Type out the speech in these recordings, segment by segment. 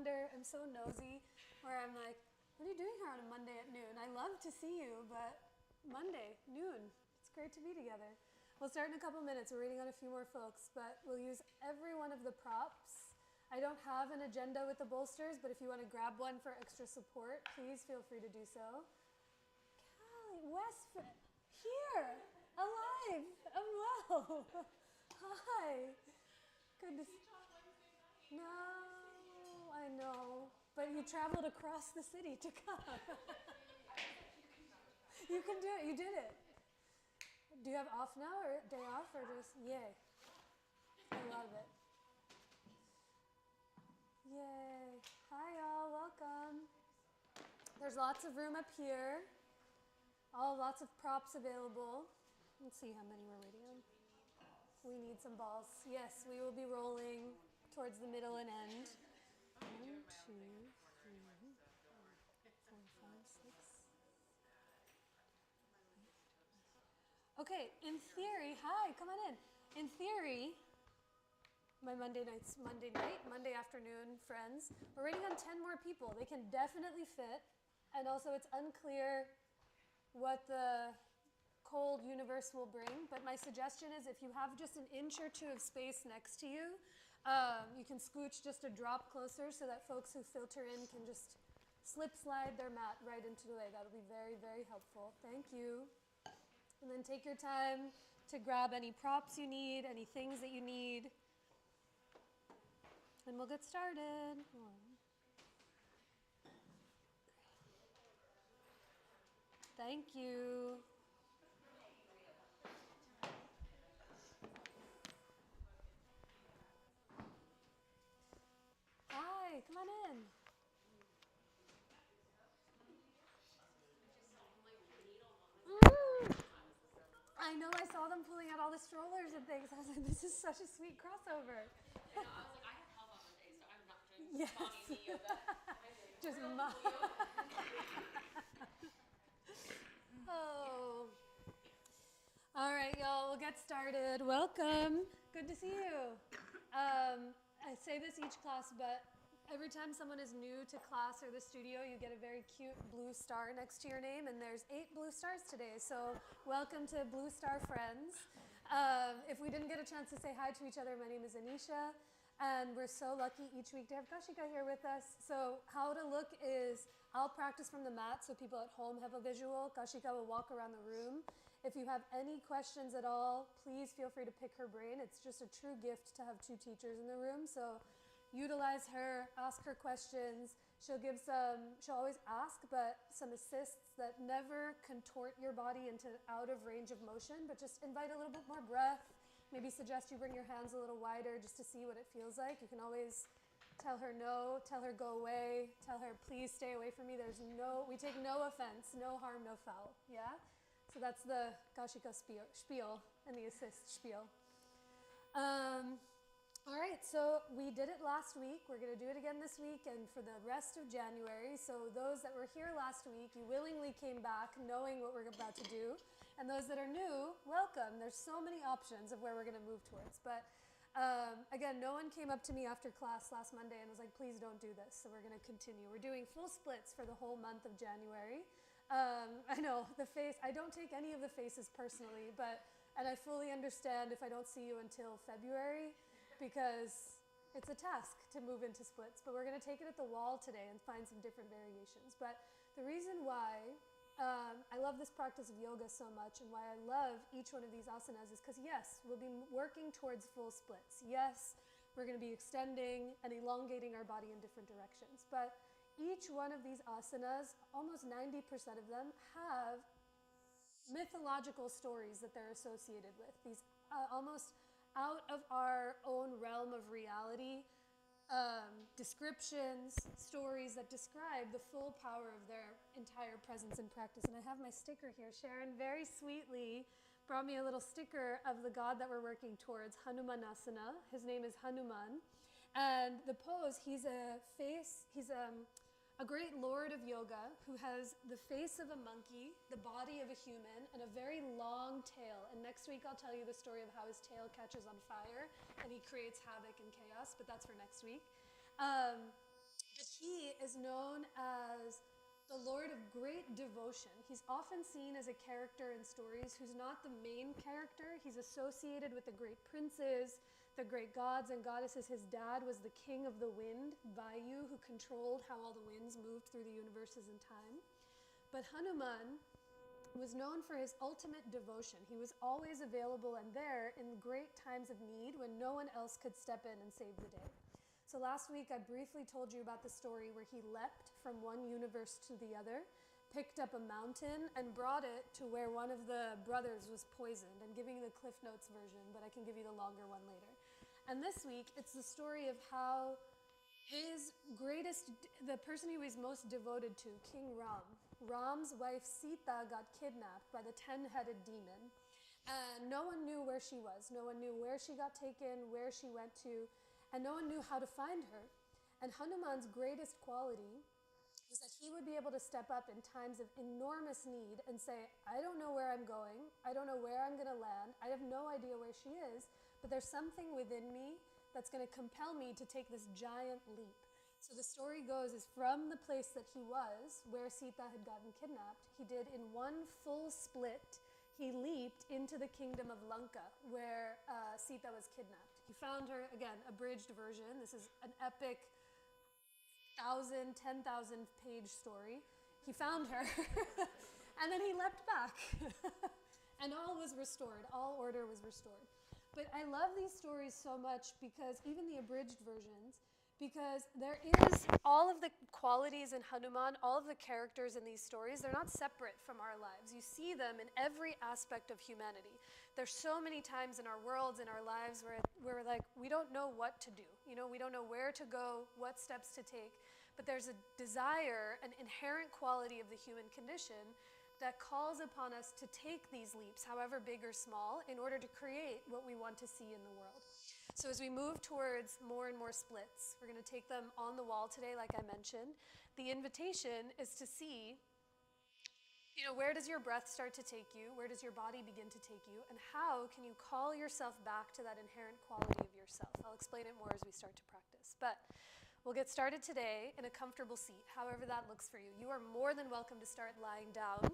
wonder, I'm so nosy, where I'm like, what are you doing here on a Monday at noon? I love to see you, but Monday, noon, it's great to be together. We'll start in a couple minutes. We're waiting on a few more folks, but we'll use every one of the props. I don't have an agenda with the bolsters, but if you want to grab one for extra support, please feel free to do so. Callie, Westford, here, alive, and well. Hi. Good to see you. No, I know, but you traveled across the city to come. You can do it. You did it. Do you have off now, or day off, or just yay? I love it. Yay. Hi, y'all. Welcome. There's lots of room up here. Lots of props available. Let's see how many we're waiting on. We need some balls. Yes, we will be rolling towards the middle and end. 1, 2, 3, 4, 5, 6. Okay, in theory, hi, come on in. In theory, my Monday night, Monday afternoon friends, we're waiting on 10 more people. They can definitely fit, and also it's unclear what the cold universe will bring, but my suggestion is if you have just an inch or two of space next to you, you can scooch just a drop closer so that folks who filter in can just slip slide their mat right into the way. That'll be very, very helpful. Thank you. And then take your time to grab any props you need, any things that you need. And we'll get started. Thank you. Hi, come on in. I know, I saw them pulling out all the strollers and things. I was like, this is such a sweet crossover. I know, I was like, I have help on Monday, so I'm not doing mommy yoga. Just mom. Oh. All right, y'all, we'll get started. Welcome. Good to see you. I say this each class, but every time someone is new to class or the studio, you get a very cute blue star next to your name, and there's 8 blue stars today, so welcome to Blue Star Friends. If we didn't get a chance to say hi to each other, my name is Anisha, and we're so lucky each week to have Kashika here with us. So how to look is, I'll practice from the mat so people at home have a visual. Kashika will walk around the room. If you have any questions at all, please feel free to pick her brain. It's just a true gift to have 2 teachers in the room, so utilize her, ask her questions. She'll always ask, but some assists that never contort your body into out of range of motion, but just invite a little bit more breath. Maybe suggest you bring your hands a little wider just to see what it feels like. You can always tell her no, tell her go away, tell her please stay away from me. We take no offense, no harm, no foul, yeah? So that's the Kashika spiel and the assist spiel. All right, so we did it last week. We're going to do it again this week and for the rest of January. So those that were here last week, you willingly came back knowing what we're about to do. And those that are new, welcome. There's so many options of where we're going to move towards. But again, no one came up to me after class last Monday and was like, please don't do this. So we're going to continue. We're doing full splits for the whole month of January. I know, I don't take any of the faces personally, and I fully understand if I don't see you until February, because it's a task to move into splits, but we're going to take it at the wall today and find some different variations. But the reason why I love this practice of yoga so much and why I love each one of these asanas is because yes, we'll be working towards full splits. Yes, we're going to be extending and elongating our body in different directions. But each one of these asanas, almost 90% of them, have mythological stories that they're associated with. These almost out of our own realm of reality, descriptions, stories that describe the full power of their entire presence and practice. And I have my sticker here. Sharon very sweetly brought me a little sticker of the god that we're working towards, Hanumanasana. His name is Hanuman. And the pose, he's a great lord of yoga who has the face of a monkey, the body of a human, and a very long tail. And next week I'll tell you the story of how his tail catches on fire and he creates havoc and chaos, but that's for next week. But is known as the Lord of great devotion. He's often seen as a character in stories who's not the main character. He's associated with the great princes, the great gods and goddesses. His dad was the king of the wind, Vayu, who controlled how all the winds moved through the universes in time. But Hanuman was known for his ultimate devotion. He was always available and there in great times of need when no one else could step in and save the day. So last week I briefly told you about the story where he leapt from one universe to the other, picked up a mountain and brought it to where one of the brothers was poisoned. I'm giving you the Cliff Notes version, but I can give you the longer one later. And this week it's the story of how the person he was most devoted to, King Ram's wife Sita got kidnapped by the 10-headed demon. And no one knew where she was. No one knew where she got taken, where she went to, and no one knew how to find her. And Hanuman's greatest quality was that he would be able to step up in times of enormous need and say, I don't know where I'm going. I don't know where I'm going to land. I have no idea where she is, but there's something within me that's going to compel me to take this giant leap. So the story goes is from the place that he was, where Sita had gotten kidnapped, he did in one full split, he leaped into the kingdom of Lanka, where Sita was kidnapped. He found her, again, abridged version. This is an epic 10,000 page story. He found her, and then he leapt back. And all was restored, all order was restored. But I love these stories so much because, even the abridged versions, because there is all of the qualities in Hanuman, all of the characters in these stories, they're not separate from our lives. You see them in every aspect of humanity. There's so many times in our worlds, in our lives, where we're like, we don't know what to do. We don't know where to go, what steps to take. But there's a desire, an inherent quality of the human condition that calls upon us to take these leaps, however big or small, in order to create what we want to see in the world. So as we move towards more and more splits, we're going to take them on the wall today, like I mentioned. The invitation is to see, where does your breath start to take you? Where does your body begin to take you? And how can you call yourself back to that inherent quality of yourself? I'll explain it more as we start to practice. But we'll get started today in a comfortable seat, however that looks for you. You are more than welcome to start lying down.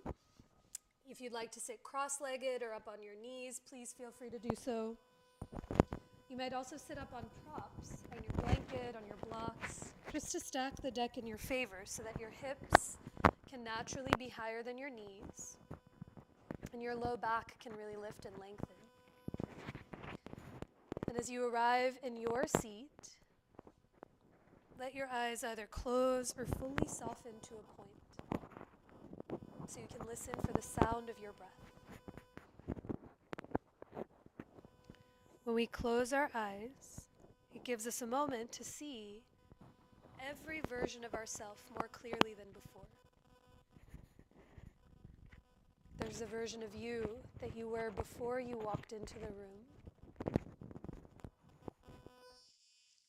If you'd like to sit cross-legged or up on your knees, please feel free to do so. You might also sit up on props, on your blanket, on your blocks, just to stack the deck in your favor so that your hips can naturally be higher than your knees, and your low back can really lift and lengthen. And as you arrive in your seat, let your eyes either close or fully soften to a point, so you can listen for the sound of your breath. When we close our eyes, it gives us a moment to see every version of ourselves more clearly than before. There's a version of you that you were before you walked into the room.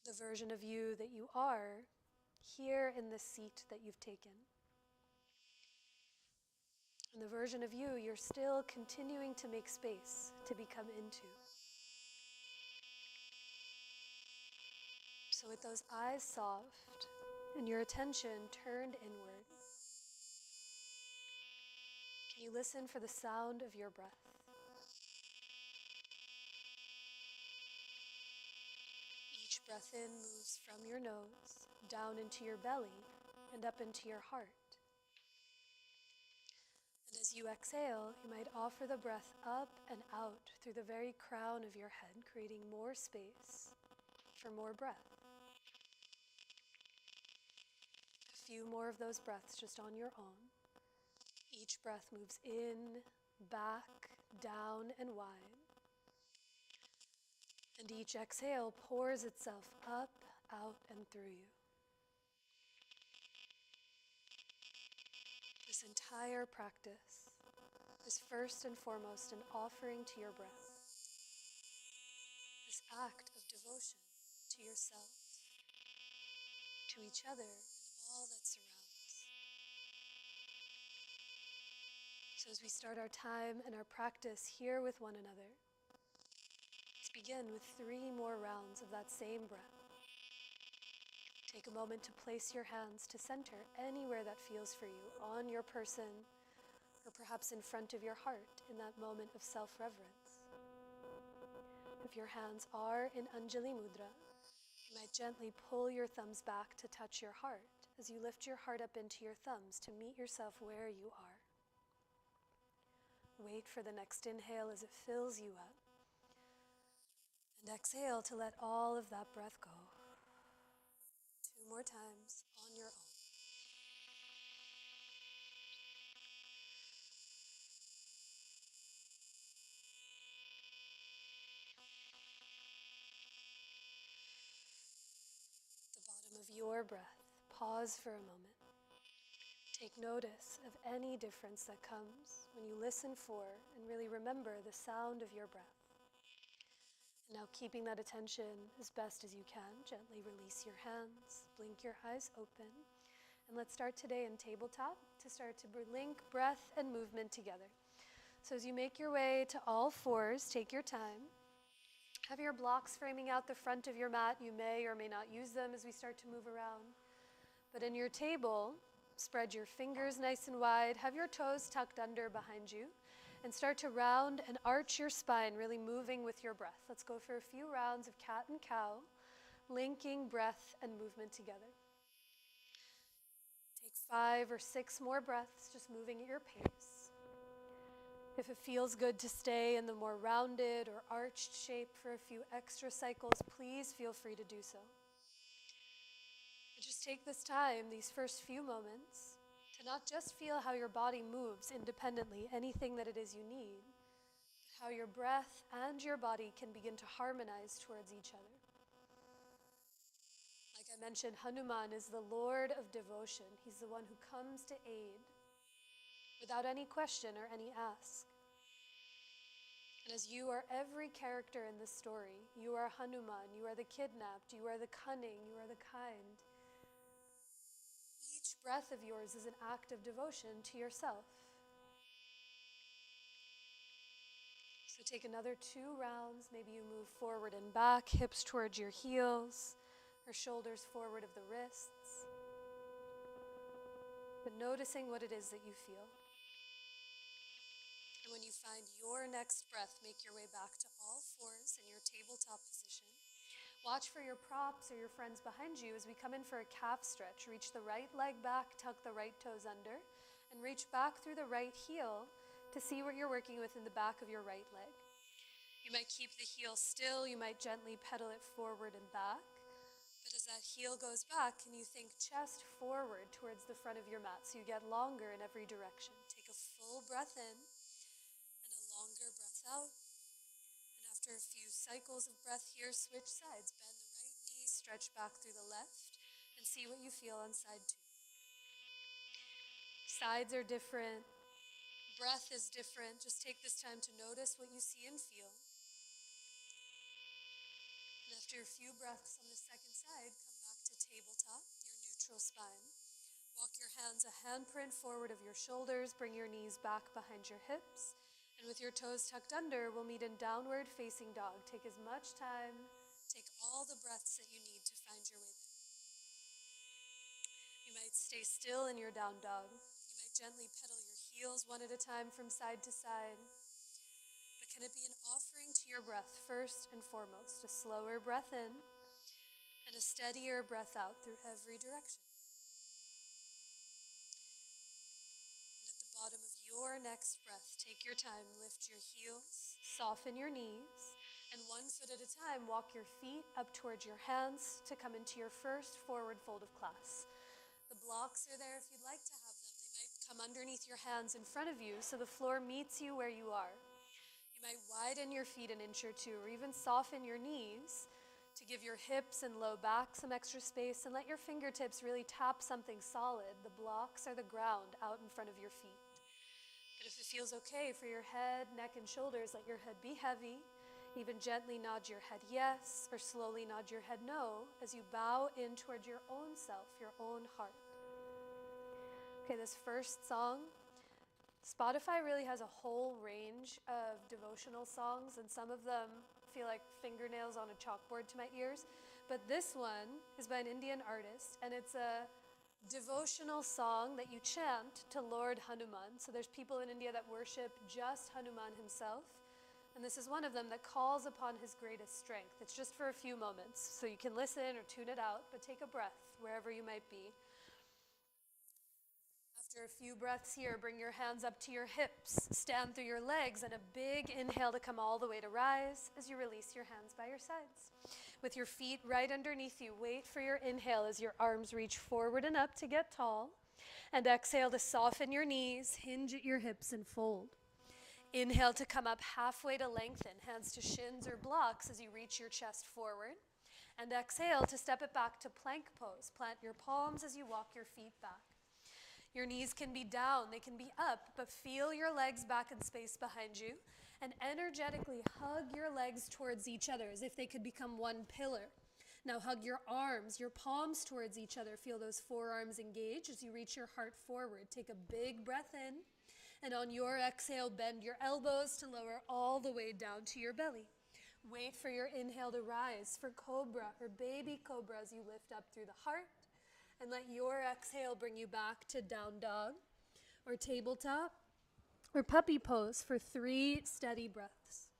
The version of you that you are here in the seat that you've taken. And the version of you you're still continuing to make space to become into. So with those eyes soft and your attention turned inward, can you listen for the sound of your breath? Each breath in moves from your nose, down into your belly, and up into your heart. And as you exhale, you might offer the breath up and out through the very crown of your head, creating more space for more breath. A few more of those breaths just on your own. Each breath moves in, back, down, and wide. And each exhale pours itself up, out, and through you. This entire practice is first and foremost an offering to your breath. This act of devotion to yourself, to each other, and all that surrounds. So as we start our time and our practice here with one another, let's begin with 3 more rounds of that same breath. Take a moment to place your hands to center anywhere that feels for you, on your person, or perhaps in front of your heart in that moment of self-reverence. If your hands are in Anjali Mudra, you might gently pull your thumbs back to touch your heart as you lift your heart up into your thumbs to meet yourself where you are. Wait for the next inhale as it fills you up. And exhale to let all of that breath go. 2 more times on your own. The bottom of your breath, pause for a moment. Take notice of any difference that comes when you listen for and really remember the sound of your breath. And now, keeping that attention as best as you can, gently release your hands, blink your eyes open, and let's start today in tabletop to start to link breath and movement together. So as you make your way to all fours, take your time. Have your blocks framing out the front of your mat. You may or may not use them as we start to move around. But in your table, spread your fingers nice and wide, have your toes tucked under behind you, and start to round and arch your spine, really moving with your breath. Let's go for a few rounds of cat and cow, linking breath and movement together. Take 5 or 6 more breaths, just moving at your pace. If it feels good to stay in the more rounded or arched shape for a few extra cycles, please feel free to do so. Just take this time, these first few moments, to not just feel how your body moves independently, anything that it is you need, but how your breath and your body can begin to harmonize towards each other. Like I mentioned, Hanuman is the Lord of devotion. He's the one who comes to aid without any question or any ask. And as you are every character in this story, you are Hanuman, you are the kidnapped, you are the cunning, you are the kind. Each breath of yours is an act of devotion to yourself. So take another 2 rounds. Maybe you move forward and back, hips towards your heels, or shoulders forward of the wrists. But noticing what it is that you feel. And when you find your next breath, make your way back to all fours in your tabletop position. Watch for your props or your friends behind you as we come in for a calf stretch. Reach the right leg back, tuck the right toes under, and reach back through the right heel to see what you're working with in the back of your right leg. You might keep the heel still, you might gently pedal it forward and back. But as that heel goes back, can you think chest forward towards the front of your mat so you get longer in every direction. Take a full breath in and a longer breath out. And after a few cycles of breath here, switch sides. Bend the right knee, stretch back through the left, and see what you feel on side 2. Sides are different. Breath is different. Just take this time to notice what you see and feel. And after a few breaths on the second side, come back to tabletop, your neutral spine. Walk your hands a handprint forward of your shoulders. Bring your knees back behind your hips. And with your toes tucked under, we'll meet in downward facing dog. Take as much time, take all the breaths that you need to find your way there. You might stay still in your down dog. You might gently pedal your heels one at a time from side to side. But can it be an offering to your breath first and foremost? A slower breath in and a steadier breath out through every direction. And at the bottom of your next breath, take your time, lift your heels, soften your knees, and 1 foot at a time, walk your feet up towards your hands to come into your first forward fold of class. The blocks are there if you'd like to have them. They might come underneath your hands in front of you so the floor meets you where you are. You might widen your feet an inch or 2, or even soften your knees to give your hips and low back some extra space, and let your fingertips really tap something solid. The blocks are the ground out in front of your feet. But if it feels okay for your head, neck, and shoulders, let your head be heavy. Even gently nod your head yes, or slowly nod your head no, as you bow in towards your own self, your own heart. Okay, this first song, Spotify really has a whole range of devotional songs, and some of them feel like fingernails on a chalkboard to my ears. but this one is by an Indian artist, and it's a devotional song that you chant to Lord Hanuman. So there's people in India that worship just Hanuman himself, and this is one of them that calls upon his greatest strength. It's just for a few moments, so you can listen or tune it out, but take a breath wherever you might be. After a few breaths here, bring your hands up to your hips, stand through your legs, and a big inhale to come all the way to rise as you release your hands by your sides. With your feet right underneath you, wait for your inhale as your arms reach forward and up to get tall, and exhale to soften your knees, hinge at your hips, and fold. Inhale to come up halfway to lengthen, hands to shins or blocks as you reach your chest forward, and exhale to step it back to plank pose. Plant your palms as you walk your feet back. Your knees can be down, they can be up, but feel your legs back in space behind you and energetically hug your legs towards each other as if they could become one pillar. Now hug your arms, your palms towards each other. Feel those forearms engage as you reach your heart forward. Take a big breath in, and on your exhale, bend your elbows to lower all the way down to your belly. Wait for your inhale to rise for cobra or baby cobra as you lift up through the heart. And let your exhale bring you back to down dog or tabletop or puppy pose for 3 steady breaths.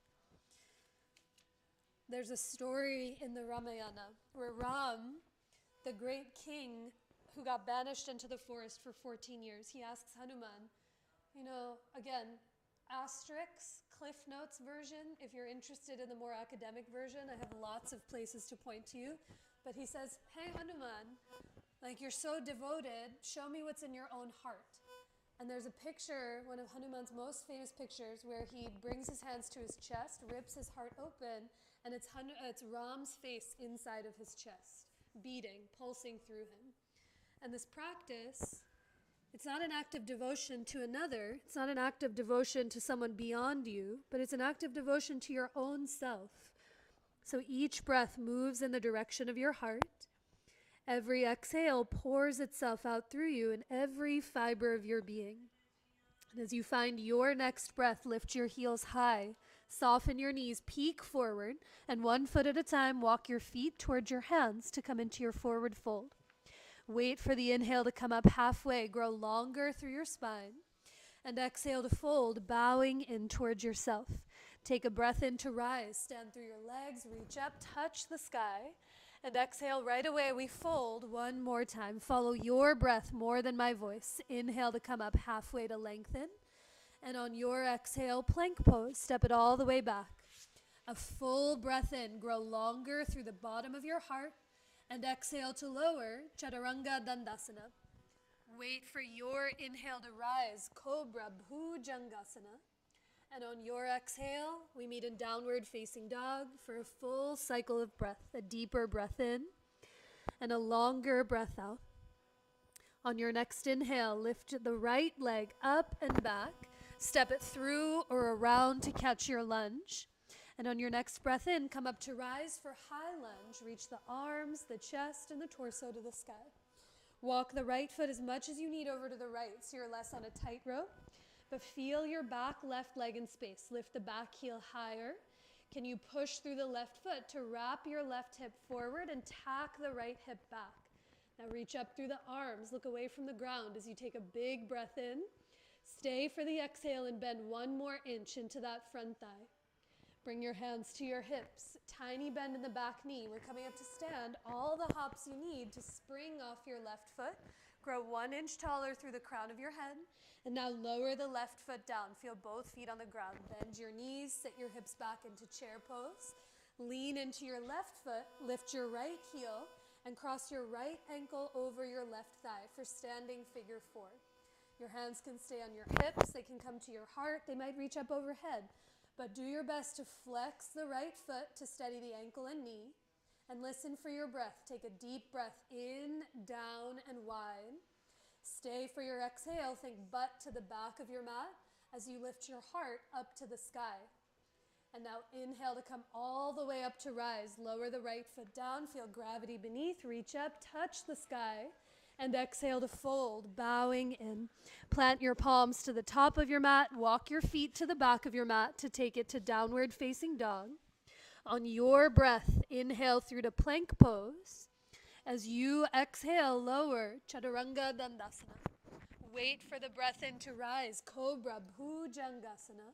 There's a story in the Ramayana where Ram, the great king who got banished into the forest for 14 years, he asks Hanuman, again, asterisk, Cliff Notes version, if you're interested in the more academic version, I have lots of places to point to you. But he says, hey Hanuman, you're so devoted, show me what's in your own heart. And there's a picture, one of Hanuman's most famous pictures, where he brings his hands to his chest, rips his heart open, and it's Ram's face inside of his chest, beating, pulsing through him. And this practice, it's not an act of devotion to another, it's not an act of devotion to someone beyond you, but it's an act of devotion to your own self. So each breath moves in the direction of your heart. Every exhale pours itself out through you in every fiber of your being. And as you find your next breath, lift your heels high, soften your knees, peek forward, and 1 foot at a time, walk your feet towards your hands to come into your forward fold. Wait for the inhale to come up halfway, grow longer through your spine, and exhale to fold, bowing in towards yourself. Take a breath in to rise, stand through your legs, reach up, touch the sky, and exhale right away, we fold 1 more time. Follow your breath more than my voice. Inhale to come up halfway to lengthen. And on your exhale, plank pose, step it all the way back. A full breath in, grow longer through the bottom of your heart. And exhale to lower, Chaturanga Dandasana. Wait for your inhale to rise, Cobra Bhujangasana. And on your exhale, we meet in downward facing dog for a full cycle of breath, a deeper breath in and a longer breath out. On your next inhale, lift the right leg up and back, step it through or around to catch your lunge. And on your next breath in, come up to rise for high lunge, reach the arms, the chest, and the torso to the sky. Walk the right foot as much as you need over to the right so you're less on a tightrope. But feel your back left leg in space. Lift the back heel higher. Can you push through the left foot to wrap your left hip forward and tack the right hip back? Now reach up through the arms. Look away from the ground as you take a big breath in. Stay for the exhale and bend 1 more inch into that front thigh. Bring your hands to your hips. Tiny bend in the back knee. We're coming up to stand. All the hops you need to spring off your left foot. Grow 1 inch taller through the crown of your head. And now lower the left foot down. Feel both feet on the ground. Bend your knees, sit your hips back into chair pose. Lean into your left foot, lift your right heel, and cross your right ankle over your left thigh for standing figure 4. Your hands can stay on your hips, they can come to your heart, they might reach up overhead. But do your best to flex the right foot to steady the ankle and knee. And listen for your breath. Take a deep breath in, down, and wide. Stay for your exhale. Think butt to the back of your mat as you lift your heart up to the sky. And now inhale to come all the way up to rise. Lower the right foot down. Feel gravity beneath. Reach up, touch the sky. And exhale to fold, bowing in. Plant your palms to the top of your mat. Walk your feet to the back of your mat to take it to downward facing dog. On your breath, inhale through to plank pose. As you exhale, lower, Chaturanga Dandasana. Wait for the breath in to rise, Cobra Bhujangasana.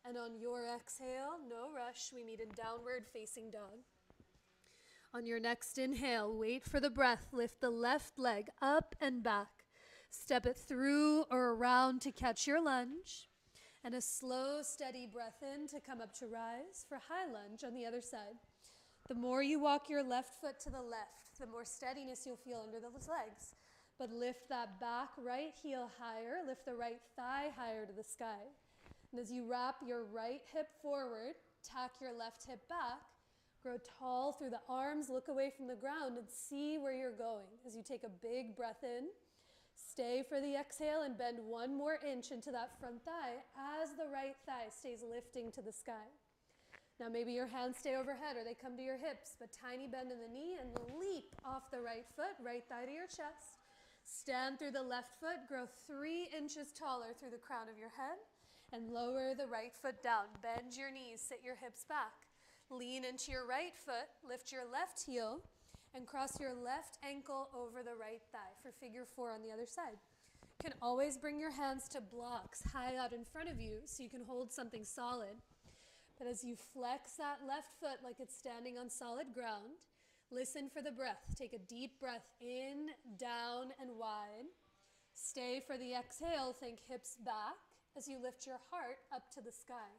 And on your exhale, no rush, we meet in downward facing dog. On your next inhale, wait for the breath, lift the left leg up and back. Step it through or around to catch your lunge. And a slow, steady breath in to come up to rise for high lunge on the other side. The more you walk your left foot to the left, the more steadiness you'll feel under those legs. But lift that back right heel higher, lift the right thigh higher to the sky. And as you wrap your right hip forward, tack your left hip back, grow tall through the arms, look away from the ground and see where you're going. As you take a big breath in, stay for the exhale and bend 1 more inch into that front thigh as the right thigh stays lifting to the sky. Now maybe your hands stay overhead or they come to your hips, but tiny bend in the knee and leap off the right foot, right thigh to your chest. Stand through the left foot, grow 3 inches taller through the crown of your head and lower the right foot down. Bend your knees, sit your hips back. Lean into your right foot, lift your left heel, and cross your left ankle over the right thigh for figure 4 on the other side. You can always bring your hands to blocks high out in front of you so you can hold something solid. But as you flex that left foot like it's standing on solid ground, listen for the breath. Take a deep breath in, down, and wide. Stay for the exhale, think hips back as you lift your heart up to the sky.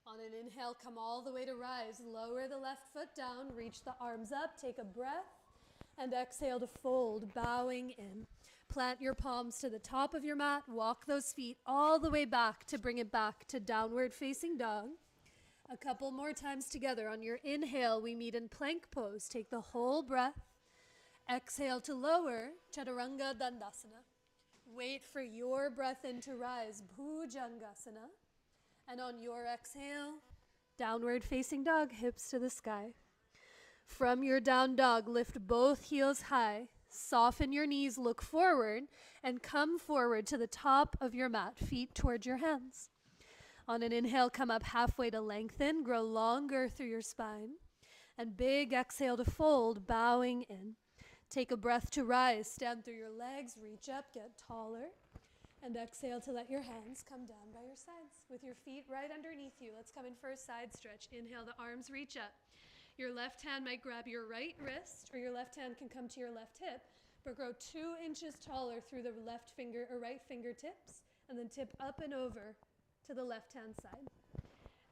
On an inhale, come all the way to rise. Lower the left foot down, reach the arms up, take a breath, and exhale to fold, bowing in. Plant your palms to the top of your mat, walk those feet all the way back to bring it back to downward facing dog. A couple more times together. On your inhale, we meet in plank pose. Take the whole breath. Exhale to lower, Chaturanga Dandasana. Wait for your breath in to rise, Bhujangasana. And on your exhale, downward facing dog, hips to the sky. From your down dog, lift both heels high. Soften your knees, look forward, and come forward to the top of your mat, feet towards your hands. On an inhale, come up halfway to lengthen, grow longer through your spine. And big exhale to fold, bowing in. Take a breath to rise, stand through your legs, reach up, get taller. And exhale to let your hands come down by your sides with your feet right underneath you. Let's come in for a side stretch. Inhale, the arms reach up. Your left hand might grab your right wrist, or your left hand can come to your left hip, but grow 2 inches taller through the left finger or right fingertips, and then tip up and over to the left-hand side.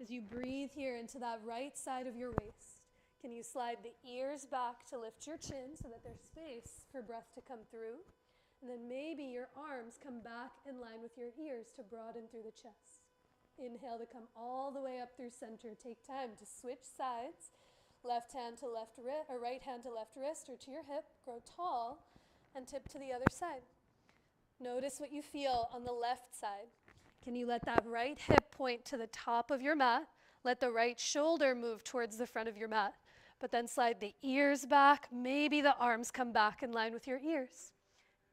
As you breathe here into that right side of your waist, can you slide the ears back to lift your chin so that there's space for breath to come through? And then maybe your arms come back in line with your ears to broaden through the chest. Inhale to come all the way up through center. Take time to switch sides. Left hand to left wrist, or right hand to left wrist or to your hip. Grow tall and tip to the other side. Notice what you feel on the left side. Can you let that right hip point to the top of your mat? Let the right shoulder move towards the front of your mat. But then slide the ears back. Maybe the arms come back in line with your ears.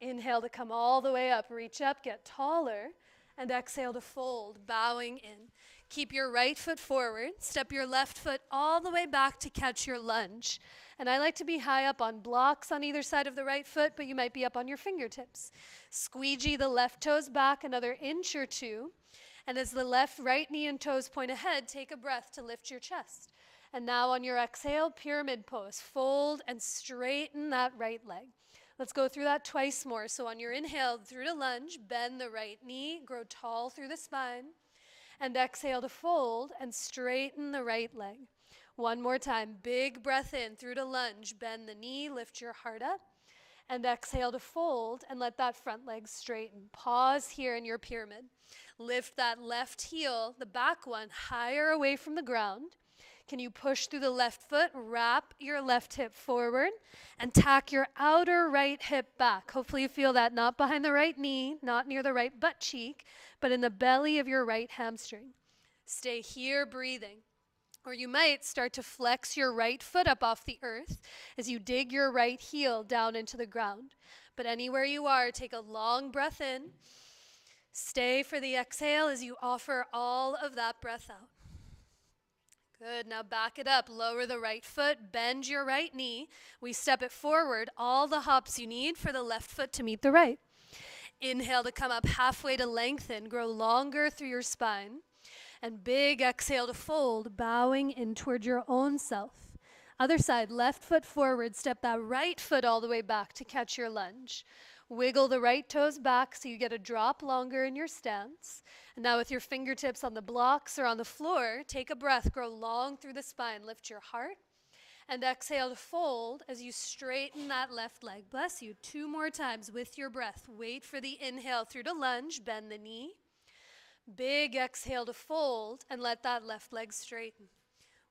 Inhale to come all the way up, reach up, get taller, and exhale to fold, bowing in. Keep your right foot forward, step your left foot all the way back to catch your lunge. And I like to be high up on blocks on either side of the right foot, but you might be up on your fingertips. Squeegee the left toes back another inch or 2, and as the right knee and toes point ahead, take a breath to lift your chest. And now on your exhale, pyramid pose, fold and straighten that right leg. Let's go through that twice more. So on your inhale, through to lunge, bend the right knee, grow tall through the spine, and exhale to fold and straighten the right leg. One more time, big breath in, through to lunge, bend the knee, lift your heart up, and exhale to fold and let that front leg straighten. Pause here in your pyramid. Lift that left heel, the back one, higher away from the ground. Can you push through the left foot, wrap your left hip forward, and tack your outer right hip back. Hopefully you feel that not behind the right knee, not near the right butt cheek, but in the belly of your right hamstring. Stay here breathing. Or you might start to flex your right foot up off the earth as you dig your right heel down into the ground. But anywhere you are, take a long breath in. Stay for the exhale as you offer all of that breath out. Good, now back it up. Lower the right foot, bend your right knee. We step it forward, all the hops you need for the left foot to meet the right. Inhale to come up halfway to lengthen, grow longer through your spine. And big exhale to fold, bowing in toward your own self. Other side, left foot forward, step that right foot all the way back to catch your lunge. Wiggle the right toes back so you get a drop longer in your stance. And now with your fingertips on the blocks or on the floor, take a breath, grow long through the spine, lift your heart. And exhale to fold as you straighten that left leg. Bless you. 2 more times with your breath. Wait for the inhale through to lunge, bend the knee. Big exhale to fold and let that left leg straighten.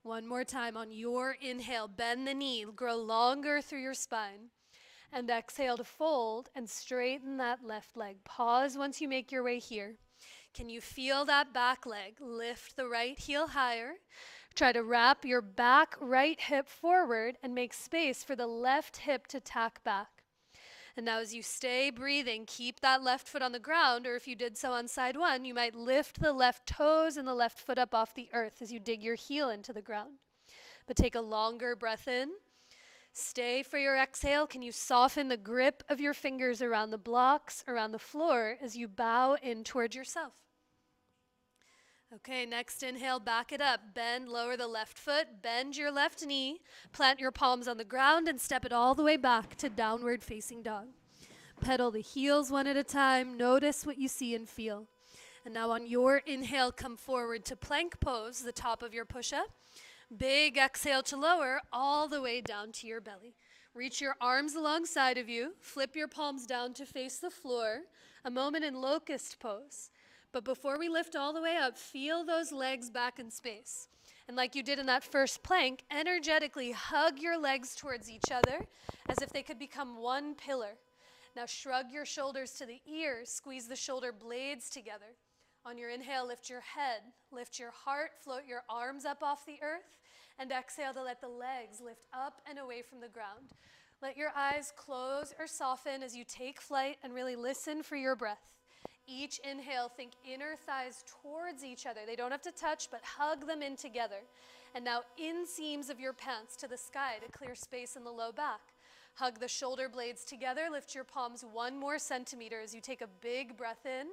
1 more time on your inhale, bend the knee, grow longer through your spine. And exhale to fold and straighten that left leg. Pause once you make your way here. Can you feel that back leg? Lift the right heel higher. Try to wrap your back right hip forward and make space for the left hip to tack back. And now as you stay breathing, keep that left foot on the ground, or if you did so on side 1, you might lift the left toes and the left foot up off the earth as you dig your heel into the ground. But take a longer breath in. Stay for your exhale. Can you soften the grip of your fingers around the blocks, around the floor as you bow in towards yourself? Okay, next inhale, back it up. Bend, lower the left foot, bend your left knee, plant your palms on the ground and step it all the way back to downward facing dog. Pedal the heels one at a time. Notice what you see and feel. And now on your inhale, come forward to plank pose, the top of your push-up. Big exhale to lower all the way down to your belly. Reach your arms alongside of you. Flip your palms down to face the floor. A moment in locust pose. But before we lift all the way up, feel those legs back in space. And like you did in that first plank, energetically hug your legs towards each other as if they could become one pillar. Now shrug your shoulders to the ears, squeeze the shoulder blades together. On your inhale, lift your head, lift your heart, float your arms up off the earth, and exhale to let the legs lift up and away from the ground. Let your eyes close or soften as you take flight and really listen for your breath. Each inhale, think inner thighs towards each other. They don't have to touch, but hug them in together. And now inseams of your pants to the sky to clear space in the low back. Hug the shoulder blades together. Lift your palms 1 more centimeter as you take a big breath in.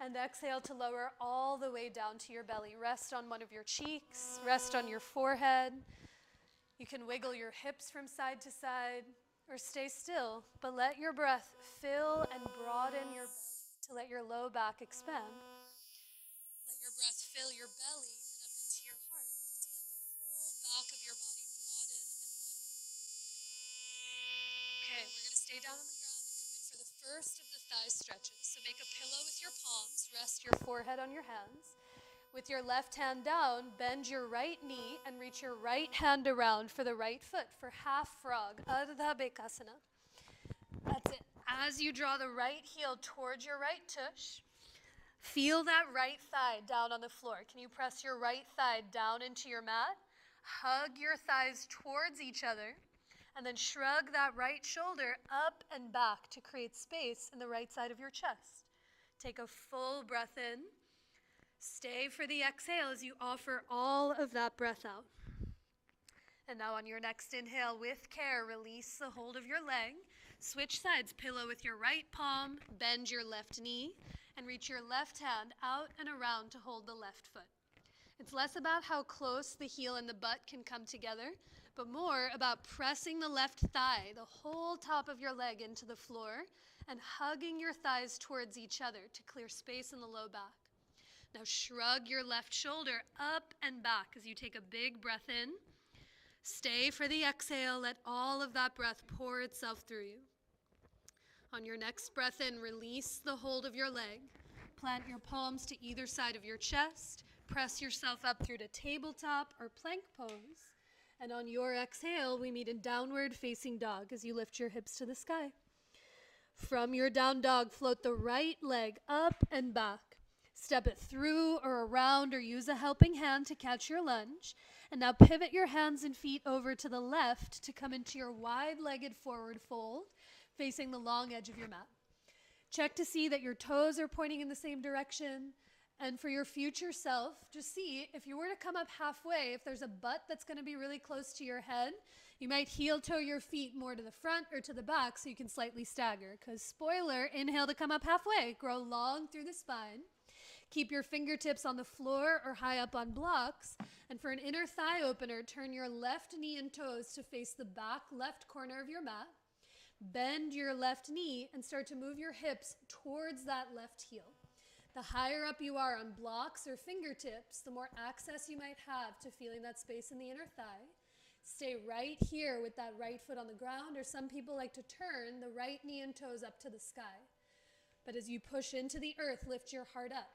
And exhale to lower all the way down to your belly. Rest on one of your cheeks. Rest on your forehead. You can wiggle your hips from side to side or stay still, but let your breath fill and broaden your belly to let your low back expand. Let your breath fill your belly and up into your heart to let the whole back of your body broaden and widen. Okay, we're going to stay down on the ground and come in for the first of the thigh stretches. So make a pillow with your palms, rest your forehead on your hands. With your left hand down, bend your right knee and reach your right hand around for the right foot for half frog, Ardha Bekasana. That's it. As you draw the right heel towards your right tush, feel that right thigh down on the floor. Can you press your right thigh down into your mat? Hug your thighs towards each other, and then shrug that right shoulder up and back to create space in the right side of your chest. Take a full breath in. Stay for the exhale as you offer all of that breath out. And now on your next inhale, with care, release the hold of your leg. Switch sides, pillow with your right palm, bend your left knee, and reach your left hand out and around to hold the left foot. It's less about how close the heel and the butt can come together, but more about pressing the left thigh, the whole top of your leg into the floor, and hugging your thighs towards each other to clear space in the low back. Now shrug your left shoulder up and back as you take a big breath in. Stay for the exhale. Let all of that breath pour itself through you. On your next breath in, release the hold of your leg. Plant your palms to either side of your chest. Press yourself up through to tabletop or plank pose. And on your exhale, we meet in downward facing dog as you lift your hips to the sky. From your down dog, float the right leg up and back. Step it through or around or use a helping hand to catch your lunge. And now pivot your hands and feet over to the left to come into your wide-legged forward fold, facing the long edge of your mat. Check to see that your toes are pointing in the same direction And for your future self, just see if you were to come up halfway, if there's a butt that's going to be really close to your head, you might heel toe your feet more to the front or to the back so you can slightly stagger. Because spoiler, inhale to come up halfway, grow long through the spine. Keep your fingertips on the floor or high up on blocks. And for an inner thigh opener, turn your left knee and toes to face the back left corner of your mat. Bend your left knee and start to move your hips towards that left heel. The higher up you are on blocks or fingertips, the more access you might have to feeling that space in the inner thigh. Stay right here with that right foot on the ground, or some people like to turn the right knee and toes up to the sky. But as you push into the earth, lift your heart up.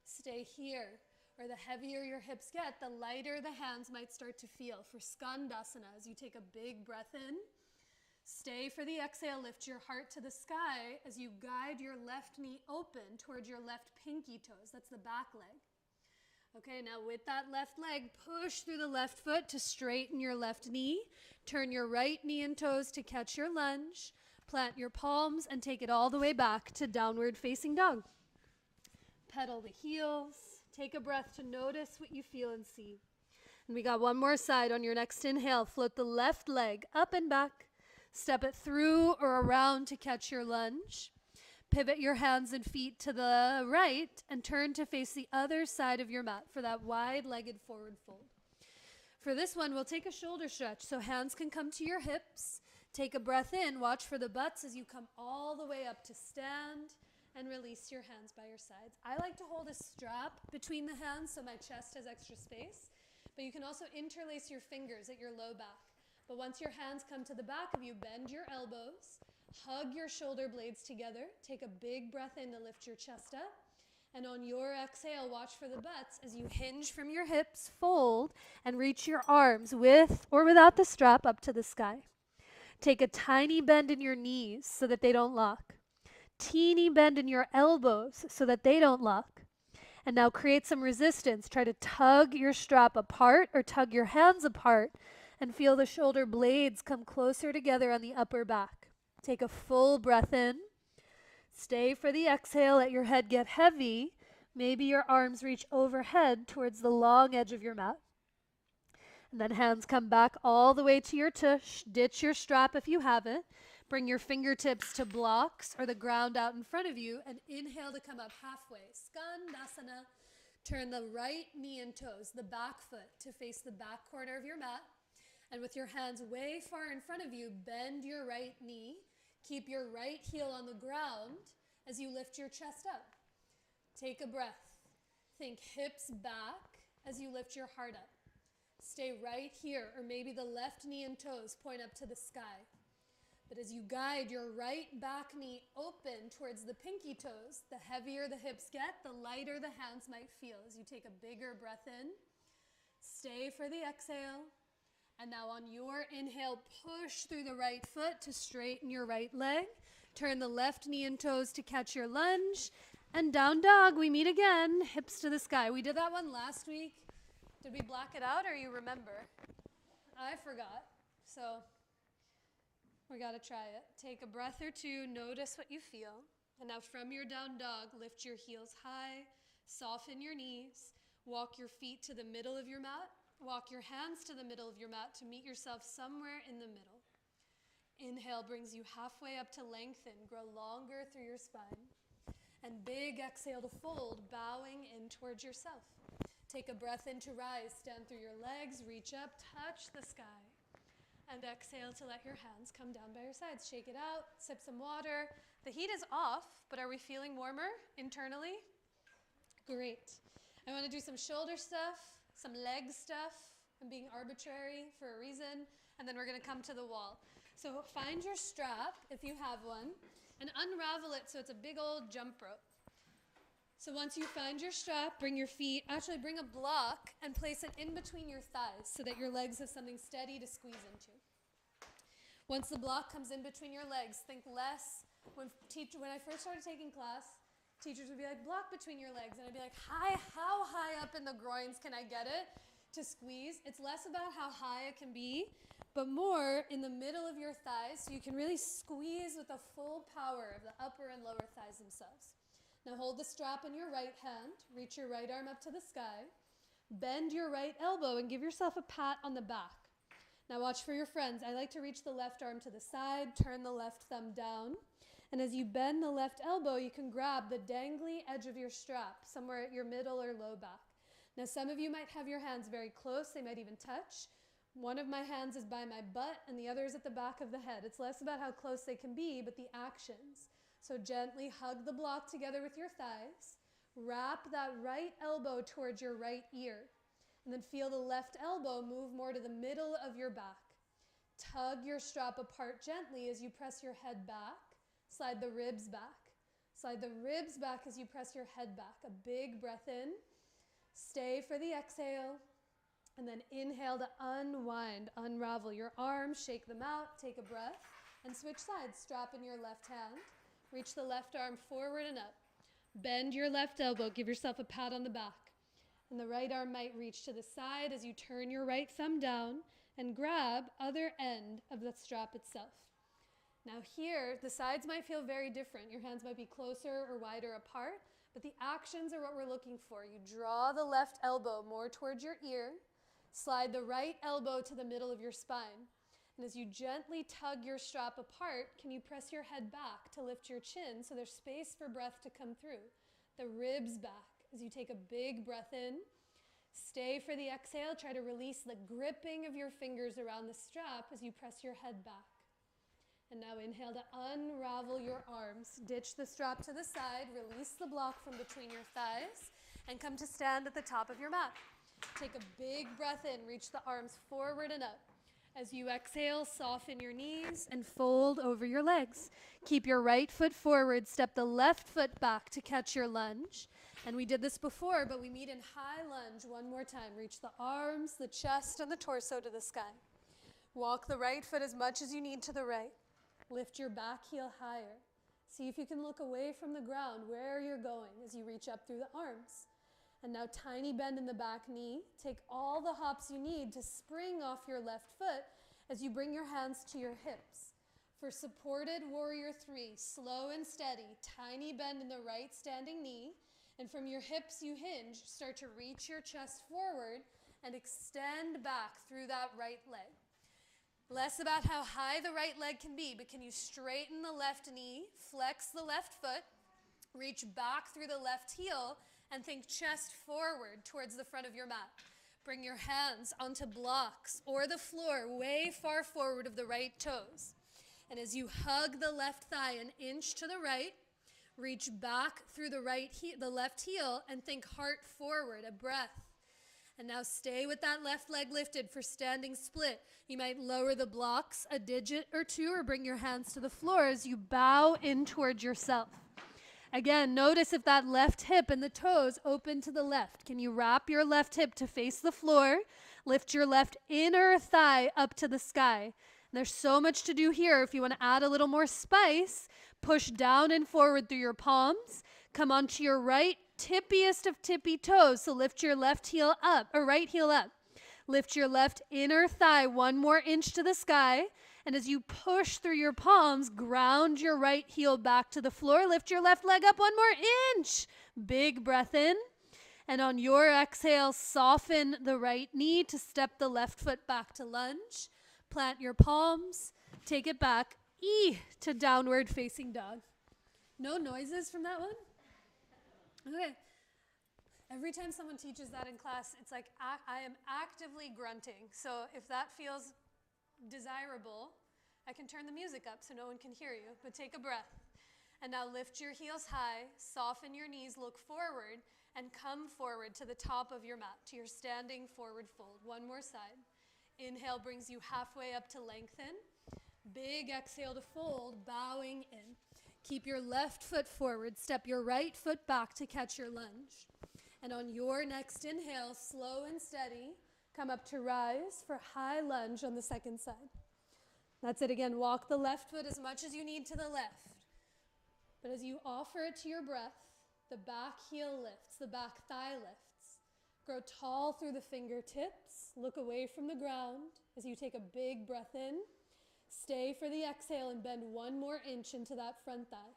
Stay here, or the heavier your hips get, the lighter the hands might start to feel. For Skandasana, as you take a big breath in, stay for the exhale, lift your heart to the sky as you guide your left knee open towards your left pinky toes. That's the back leg. Okay, now with that left leg, push through the left foot to straighten your left knee. Turn your right knee and toes to catch your lunge. Plant your palms and take it all the way back to downward facing dog. Pedal the heels. Take a breath to notice what you feel and see. And we got one more side. On your next inhale, float the left leg up and back. Step it through or around to catch your lunge. Pivot your hands and feet to the right and turn to face the other side of your mat for that wide-legged forward fold. For this one, we'll take a shoulder stretch so hands can come to your hips. Take a breath in. Watch for the butts as you come all the way up to stand and release your hands by your sides. I like to hold a strap between the hands so my chest has extra space, but you can also interlace your fingers at your low back. But once your hands come to the back of you, bend your elbows, hug your shoulder blades together, take a big breath in to lift your chest up, and on your exhale, watch for the butts as you hinge from your hips, fold, and reach your arms with or without the strap up to the sky. Take a tiny bend in your knees so that they don't lock. Teeny bend in your elbows so that they don't lock. And now create some resistance. Try to tug your strap apart or tug your hands apart and feel the shoulder blades come closer together on the upper back. Take a full breath in. Stay for the exhale. Let your head get heavy. Maybe your arms reach overhead towards the long edge of your mat. And then hands come back all the way to your tush. Ditch your strap if you have it. Bring your fingertips to blocks or the ground out in front of you and inhale to come up halfway. Skandasana. Turn the right knee and toes, the back foot, to face the back corner of your mat. And with your hands way far in front of you, bend your right knee. Keep your right heel on the ground as you lift your chest up. Take a breath. Think hips back as you lift your heart up. Stay right here, or maybe the left knee and toes point up to the sky. But as you guide your right back knee open towards the pinky toes, the heavier the hips get, the lighter the hands might feel as you take a bigger breath in. Stay for the exhale. And now on your inhale, push through the right foot to straighten your right leg. Turn the left knee and toes to catch your lunge. And down dog, we meet again, hips to the sky. We did that one last week. Did we block it out or you remember? I forgot. So we got to try it. Take a breath or two, notice what you feel. And now from your down dog, lift your heels high, soften your knees, walk your feet to the middle of your mat, walk your hands to the middle of your mat to meet yourself somewhere in the middle. Inhale brings you halfway up to lengthen, grow longer through your spine. And big exhale to fold, bowing in towards yourself. Take a breath in to rise, stand through your legs, reach up, touch the sky. And exhale to let your hands come down by your sides. Shake it out, sip some water. The heat is off, but are we feeling warmer internally? Great. I want to do some shoulder stuff, some leg stuff. I'm being arbitrary for a reason. And then we're going to come to the wall. So find your strap, if you have one, and unravel it so it's a big old jump rope. So once you find your strap, bring your feet, actually bring a block and place it in between your thighs so that your legs have something steady to squeeze into. Once the block comes in between your legs, think less. When I first started taking class, teachers would be like, block between your legs. And I'd be like, how high up in the groins can I get it to squeeze? It's less about how high it can be, but more in the middle of your thighs so you can really squeeze with the full power of the upper and lower thighs themselves. Now hold the strap in your right hand. Reach your right arm up to the sky. Bend your right elbow and give yourself a pat on the back. Now watch for your friends. I like to reach the left arm to the side, turn the left thumb down. And as you bend the left elbow, you can grab the dangly edge of your strap, somewhere at your middle or low back. Now some of you might have your hands very close. They might even touch. One of my hands is by my butt and the other is at the back of the head. It's less about how close they can be, but the actions. So gently hug the block together with your thighs. Wrap that right elbow towards your right ear. And then feel the left elbow move more to the middle of your back. Tug your strap apart gently as you press your head back. Slide the ribs back. Slide the ribs back as you press your head back. A big breath in. Stay for the exhale. And then inhale to unwind, unravel your arms, shake them out, take a breath, and switch sides. Strap in your left hand. Reach the left arm forward and up. Bend your left elbow. Give yourself a pat on the back. And the right arm might reach to the side as you turn your right thumb down and grab other end of the strap itself. Now here, the sides might feel very different. Your hands might be closer or wider apart, but the actions are what we're looking for. You draw the left elbow more towards your ear. Slide the right elbow to the middle of your spine. And as you gently tug your strap apart, can you press your head back to lift your chin so there's space for breath to come through? The ribs back as you take a big breath in. Stay for the exhale. Try to release the gripping of your fingers around the strap as you press your head back. And now inhale to unravel your arms. Ditch the strap to the side. Release the block from between your thighs and come to stand at the top of your mat. Take a big breath in. Reach the arms forward and up. As you exhale, soften your knees and fold over your legs. Keep your right foot forward. Step the left foot back to catch your lunge. And we did this before, but we meet in high lunge one more time. Reach the arms, the chest, and the torso to the sky. Walk the right foot as much as you need to the right. Lift your back heel higher. See if you can look away from the ground where you're going as you reach up through the arms. And now tiny bend in the back knee. Take all the hops you need to spring off your left foot as you bring your hands to your hips. For supported warrior 3, slow and steady, tiny bend in the right standing knee. And from your hips you hinge, start to reach your chest forward and extend back through that right leg. Less about how high the right leg can be, but can you straighten the left knee, flex the left foot, reach back through the left heel, and think chest forward towards the front of your mat. Bring your hands onto blocks or the floor way far forward of the right toes. And as you hug the left thigh an inch to the right, reach back through the left heel and think heart forward, a breath. And now stay with that left leg lifted for standing split. You might lower the blocks a digit or two or bring your hands to the floor as you bow in towards yourself. Again, notice if that left hip and the toes open to the left. Can you wrap your left hip to face the floor? Lift your left inner thigh up to the sky. And there's so much to do here. If you want to add a little more spice, push down and forward through your palms. Come onto your right tippiest of tippy toes. So lift your left heel up, or right heel up. Lift your left inner thigh 1 more inch to the sky. And as you push through your palms, ground your right heel back to the floor. Lift your left leg up 1 more inch. Big breath in. And on your exhale, soften the right knee to step the left foot back to lunge. Plant your palms. Take it back. To downward facing dog. No noises from that one? Okay. Every time someone teaches that in class, it's like I am actively grunting. So if that feels desirable, I can turn the music up so no one can hear you, but take a breath. And now lift your heels high, soften your knees, look forward, and come forward to the top of your mat, to your standing forward fold. 1 more side. Inhale brings you halfway up to lengthen. Big exhale to fold, bowing in. Keep your left foot forward. Step your right foot back to catch your lunge. And on your next inhale, slow and steady, come up to rise for high lunge on the second side. That's it again. Walk the left foot as much as you need to the left. But as you offer it to your breath, the back heel lifts, the back thigh lifts. Grow tall through the fingertips. Look away from the ground as you take a big breath in. Stay for the exhale and bend 1 more inch into that front thigh.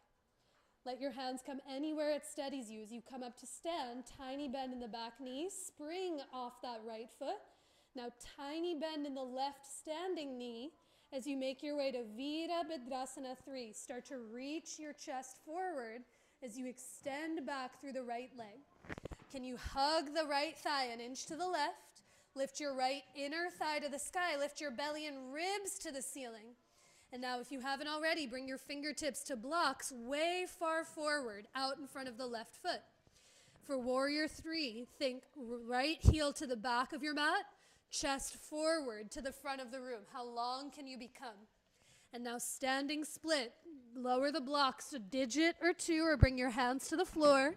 Let your hands come anywhere it steadies you. As you come up to stand, tiny bend in the back knee, spring off that right foot. Now tiny bend in the left standing knee as you make your way to Virabhadrasana 3. Start to reach your chest forward as you extend back through the right leg. Can you hug the right thigh an inch to the left? Lift your right inner thigh to the sky. Lift your belly and ribs to the ceiling. And now if you haven't already, bring your fingertips to blocks way far forward out in front of the left foot. For Warrior 3, think right heel to the back of your mat, chest forward to the front of the room. How long can you become? And now standing split, lower the blocks a digit or two or bring your hands to the floor.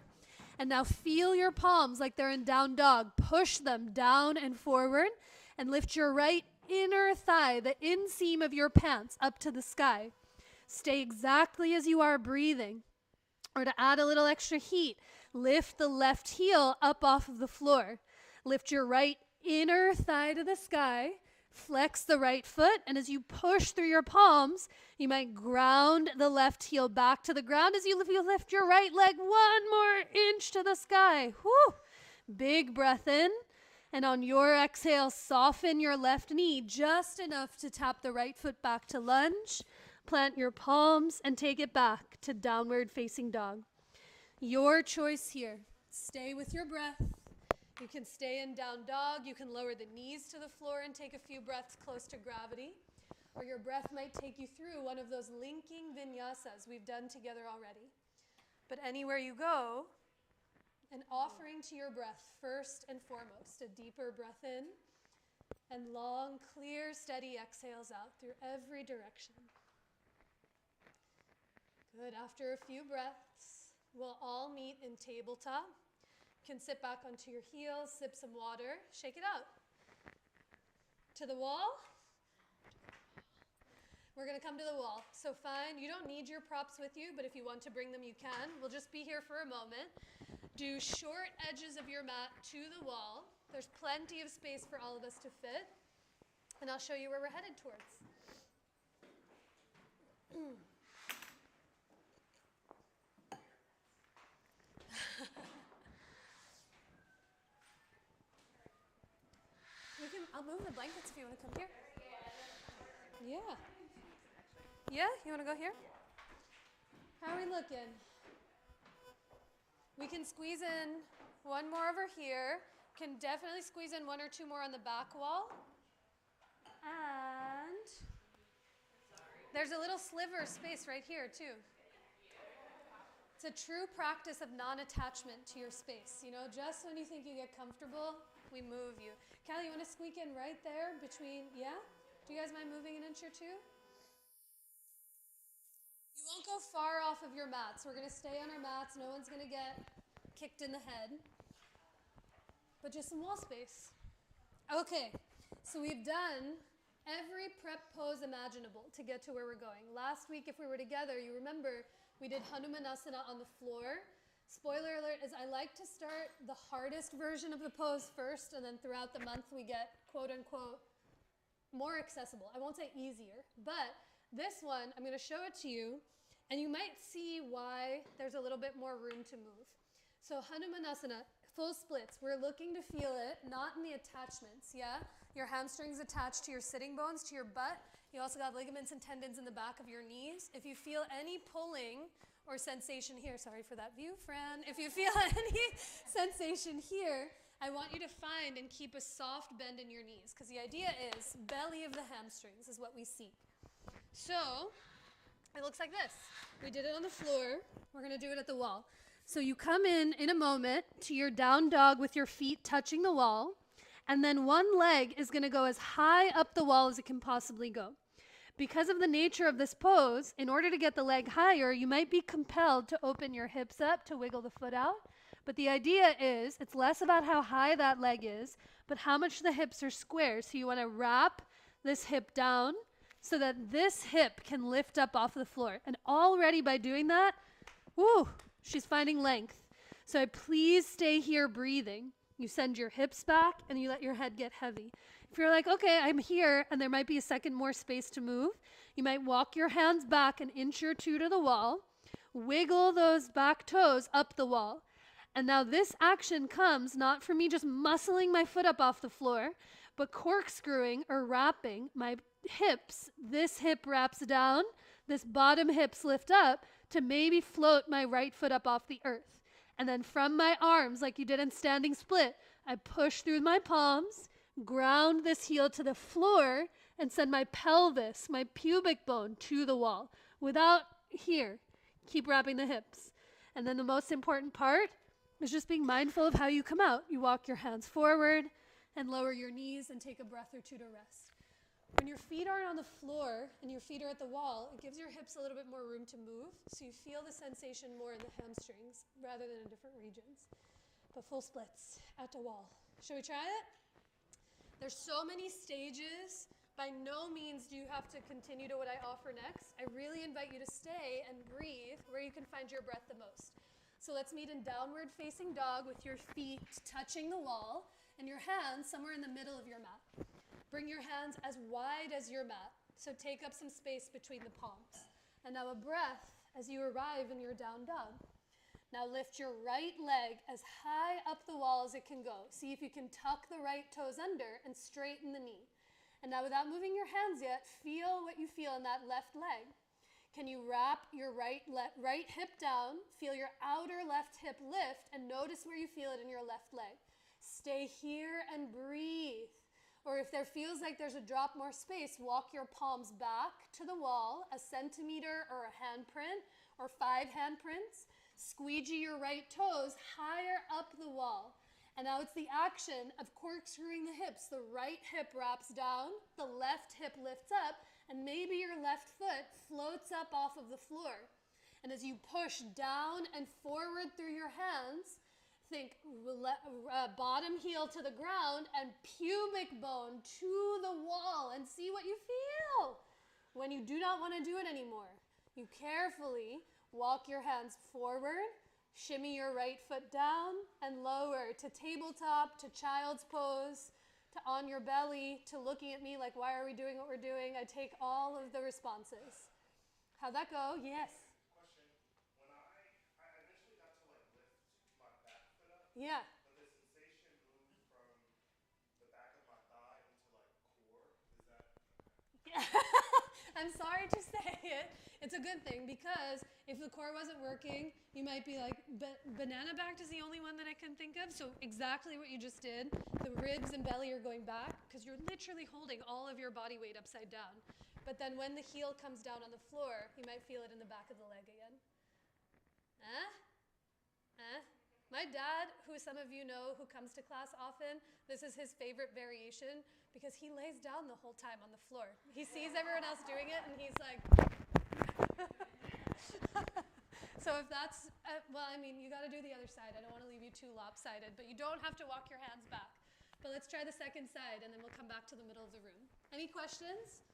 And now feel your palms like they're in down dog. Push them down and forward and lift your right inner thigh, the inseam of your pants, up to the sky. Stay exactly as you are breathing. Or to add a little extra heat, lift the left heel up off of the floor. Lift your right inner thigh to the sky. Flex the right foot, and as you push through your palms, you might ground the left heel back to the ground as you lift your right leg 1 more inch to the sky. Whew. Big breath in. And on your exhale, soften your left knee just enough to tap the right foot back to lunge. Plant your palms and take it back to downward facing dog. Your choice here. Stay with your breath. You can stay in down dog. You can lower the knees to the floor and take a few breaths close to gravity. Or your breath might take you through one of those linking vinyasas we've done together already. But anywhere you go, an offering to your breath first and foremost. A deeper breath in and long, clear, steady exhales out through every direction. Good. After a few breaths, we'll all meet in tabletop. You can sit back onto your heels, sip some water, shake it out. To the wall. We're going to come to the wall. So fine, you don't need your props with you, but if you want to bring them, you can. We'll just be here for a moment. Do short edges of your mat to the wall. There's plenty of space for all of us to fit. And I'll show you where we're headed towards. I'll move the blankets if you want to come here. Yeah. Yeah? You want to go here? How are we looking? We can squeeze in one more over here. Can definitely squeeze in 1 or 2 more on the back wall. And there's a little sliver of space right here too. It's a true practice of non-attachment to your space. You know, just when you think you get comfortable, we move you. Callie, you want to squeak in right there between, yeah? Do you guys mind moving an inch or 2? You won't go far off of your mats. We're going to stay on our mats. No one's going to get kicked in the head. But just some wall space. Okay, so we've done every prep pose imaginable to get to where we're going. Last week, if we were together, you remember we did Hanumanasana on the floor. Spoiler alert is I like to start the hardest version of the pose first, and then throughout the month we get, quote unquote, more accessible. I won't say easier, but this one, I'm going to show it to you, and you might see why there's a little bit more room to move. So Hanumanasana, full splits. We're looking to feel it, not in the attachments, yeah? Your hamstrings attached to your sitting bones, to your butt. You also got ligaments and tendons in the back of your knees. If you feel any pulling or sensation here, sorry for that view, Fran. If you feel any sensation here, I want you to find and keep a soft bend in your knees, because the idea is belly of the hamstrings is what we seek. So it looks like this. We did it on the floor. We're going to do it at the wall. So you come in a moment to your down dog with your feet touching the wall, and then one leg is going to go as high up the wall as it can possibly go. Because of the nature of this pose, in order to get the leg higher, you might be compelled to open your hips up to wiggle the foot out. But the idea is it's less about how high that leg is, but how much the hips are square. So you want to wrap this hip down so that this hip can lift up off the floor. And already by doing that, whoo, she's finding length. So please stay here breathing. You send your hips back and you let your head get heavy. If you're like, okay, I'm here and there might be a second more space to move, you might walk your hands back an inch or 2 to the wall. wiggle those back toes up the wall. And now this action comes not from me just muscling my foot up off the floor, but corkscrewing or wrapping my hips. This hip wraps down, this bottom hips lift up to maybe float my right foot up off the earth. And then from my arms, like you did in standing split, I push through my palms, ground this heel to the floor, and send my pelvis, my pubic bone, to the wall. Without here, keep wrapping the hips. And then the most important part is just being mindful of how you come out. You walk your hands forward and lower your knees and take a breath or two to rest. When your feet aren't on the floor and your feet are at the wall, it gives your hips a little bit more room to move, so you feel the sensation more in the hamstrings rather than in different regions. But full splits at the wall. Shall we try it? There's so many stages. By no means do you have to continue to what I offer next. I really invite you to stay and breathe where you can find your breath the most. So let's meet in downward facing dog with your feet touching the wall and your hands somewhere in the middle of your mat. Bring your hands as wide as your mat, so take up some space between the palms. And now a breath as you arrive in your down dog. Now lift your right leg as high up the wall as it can go. See if you can tuck the right toes under and straighten the knee. And now without moving your hands yet, feel what you feel in that left leg. Can you wrap your right hip down, feel your outer left hip lift, and notice where you feel it in your left leg. Stay here and breathe. Or if there feels like there's a drop more space, walk your palms back to the wall, a centimeter or a handprint, or 5 handprints. Squeegee your right toes higher up the wall. And now it's the action of corkscrewing the hips. The right hip wraps down, the left hip lifts up, and maybe your left foot floats up off of the floor. And as you push down and forward through your hands, think bottom heel to the ground and pubic bone to the wall, and see what you feel. When you do not want to do it anymore, you carefully walk your hands forward, shimmy your right foot down and lower to tabletop, to child's pose, to on your belly, to looking at me like, why are we doing what we're doing? I take all of the responses. How'd that go? Yes. Question. When I initially got to like lift my back foot up, Yeah. but the sensation moved from the back of my thigh into like core. Is that okay? I'm sorry to say it. It's a good thing, because if the core wasn't working, you might be like, but banana back is the only one that I can think of. So exactly what you just did. The ribs and belly are going back because you're literally holding all of your body weight upside down. But then when the heel comes down on the floor, you might feel it in the back of the leg again. My dad, who some of you know, who comes to class often, this is his favorite variation because he lays down the whole time on the floor. He sees everyone else doing it and he's like... So if that's, you got to do the other side. I don't want to leave you too lopsided, but you don't have to walk your hands back. But let's try the second side, and then we'll come back to the middle of the room. Any questions?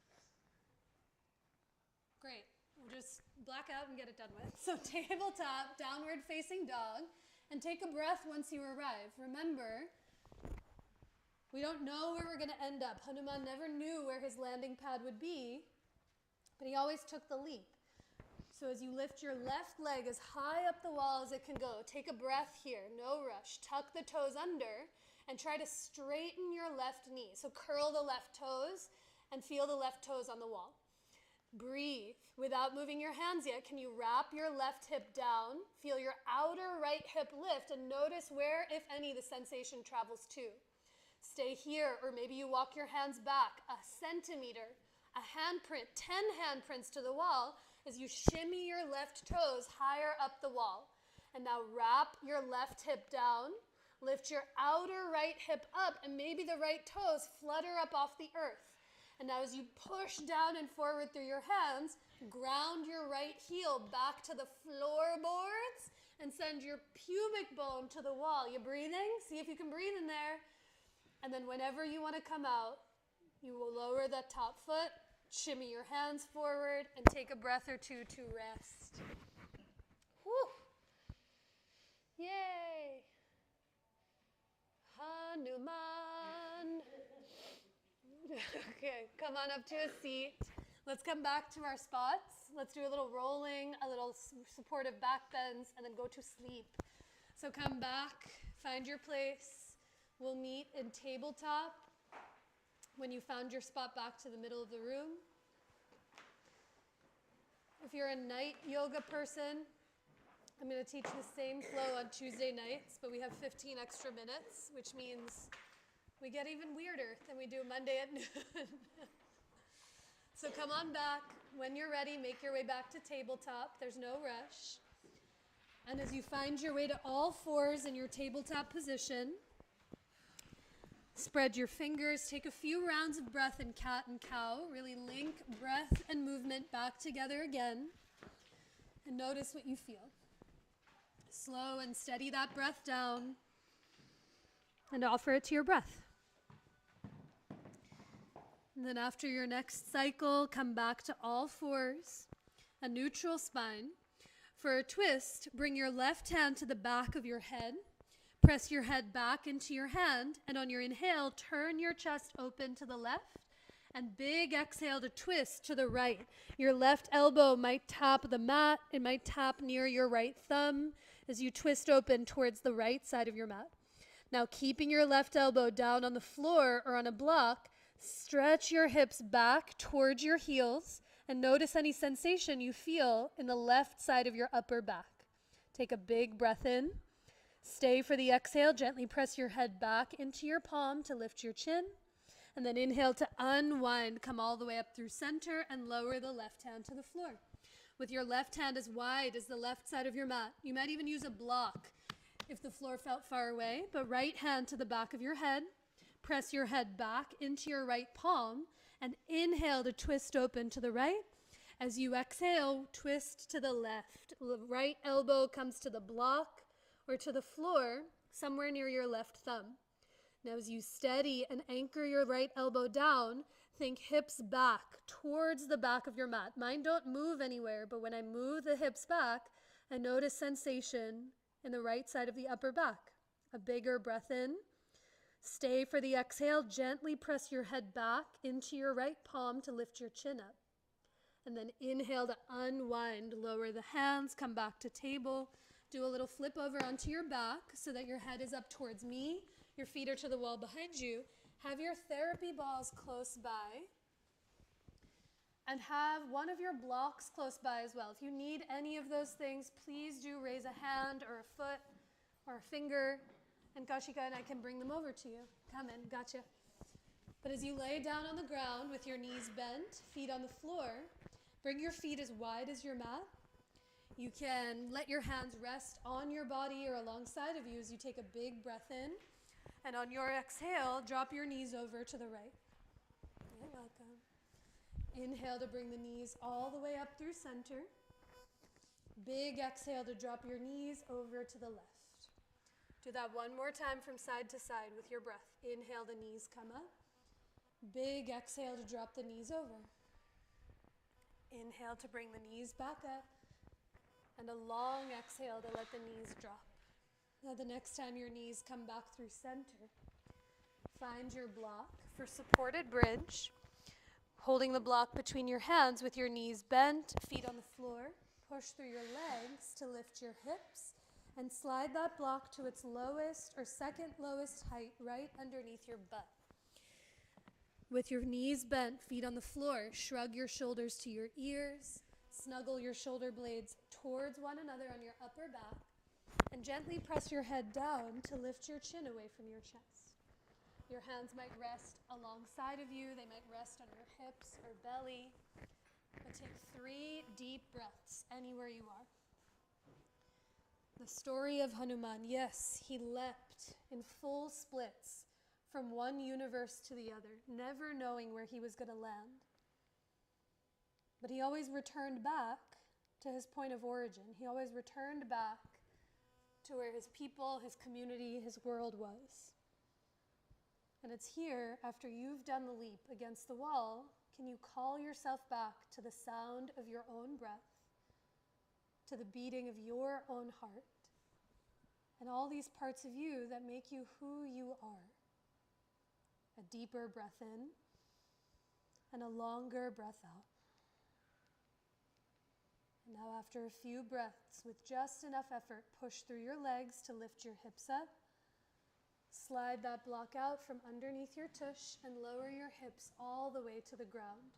Great. We'll just black out and get it done with. So tabletop, downward facing dog, and take a breath once you arrive. Remember, we don't know where we're going to end up. Hanuman never knew where his landing pad would be, but he always took the leap. So as you lift your left leg as high up the wall as it can go, take a breath here, no rush. Tuck the toes under and try to straighten your left knee. So curl the left toes and feel the left toes on the wall. Breathe. Without moving your hands yet, can you wrap your left hip down, feel your outer right hip lift, and notice where, if any, the sensation travels to. Stay here, or maybe you walk your hands back a centimeter, a handprint, 10 handprints to the wall, as you shimmy your left toes higher up the wall. And now wrap your left hip down, lift your outer right hip up, and maybe the right toes flutter up off the earth. And now as you push down and forward through your hands, ground your right heel back to the floorboards and send your pubic bone to the wall. You breathing? See if you can breathe in there. And then whenever you want to come out, you will lower that top foot, shimmy your hands forward, and take a breath or two to rest. Whew. Yay. Hanuman. Okay, come on up to a seat. Let's come back to our spots. Let's do a little rolling, a little supportive back bends, and then go to sleep. So come back, find your place. We'll meet in tabletop when you found your spot back to the middle of the room. If you're a night yoga person, I'm going to teach the same flow on Tuesday nights, but we have 15 extra minutes, which means we get even weirder than we do Monday at noon. So come on back. When you're ready, make your way back to tabletop. There's no rush. And as you find your way to all fours in your tabletop position, spread your fingers, take a few rounds of breath in cat and cow. Really link breath and movement back together again. And notice what you feel. Slow and steady that breath down. And offer it to your breath. And then after your next cycle, come back to all fours, a neutral spine. For a twist, bring your left hand to the back of your head. Press your head back into your hand, and on your inhale, turn your chest open to the left, and big exhale to twist to the right. Your left elbow might tap the mat. It might tap near your right thumb as you twist open towards the right side of your mat. Now, keeping your left elbow down on the floor or on a block, stretch your hips back towards your heels and notice any sensation you feel in the left side of your upper back. Take a big breath in. Stay for the exhale. Gently press your head back into your palm to lift your chin. And then inhale to unwind. Come all the way up through center and lower the left hand to the floor. With your left hand as wide as the left side of your mat. You might even use a block if the floor felt far away, but right hand to the back of your head. Press your head back into your right palm and inhale to twist open to the right. As you exhale, twist to the left. Right elbow comes to the block or to the floor, somewhere near your left thumb. Now as you steady and anchor your right elbow down, think hips back towards the back of your mat. Mine don't move anywhere, but when I move the hips back, I notice sensation in the right side of the upper back. A bigger breath in. Stay for the exhale. Gently press your head back into your right palm to lift your chin up. And then inhale to unwind. Lower the hands, come back to table. Do a little flip over onto your back so that your head is up towards me. Your feet are to the wall behind you. Have your therapy balls close by. And have one of your blocks close by as well. If you need any of those things, please do raise a hand or a foot or a finger. And Kashika and I can bring them over to you. Come in, gotcha. But as you lay down on the ground with your knees bent, feet on the floor, bring your feet as wide as your mat. You can let your hands rest on your body or alongside of you as you take a big breath in. And on your exhale, drop your knees over to the right. You're welcome. Inhale to bring the knees all the way up through center. Big exhale to drop your knees over to the left. Do that one more time from side to side with your breath. Inhale, the knees come up. Big exhale to drop the knees over. Inhale to bring the knees back up. And a long exhale to let the knees drop. Now the next time your knees come back through center, find your block for supported bridge. Holding the block between your hands with your knees bent, feet on the floor. Push through your legs to lift your hips. And slide that block to its lowest or second lowest height right underneath your butt. With your knees bent, feet on the floor, shrug your shoulders to your ears, snuggle your shoulder blades towards one another on your upper back, and gently press your head down to lift your chin away from your chest. Your hands might rest alongside of you, they might rest on your hips or belly, but take 3 deep breaths anywhere you are. The story of Hanuman, yes, he leapt in full splits from one universe to the other, never knowing where he was going to land. But he always returned back to his point of origin. He always returned back to where his people, his community, his world was. And it's here, after you've done the leap against the wall, can you call yourself back to the sound of your own breath, to the beating of your own heart, and all these parts of you that make you who you are. A deeper breath in and a longer breath out. And now after a few breaths, with just enough effort, push through your legs to lift your hips up. Slide that block out from underneath your tush and lower your hips all the way to the ground.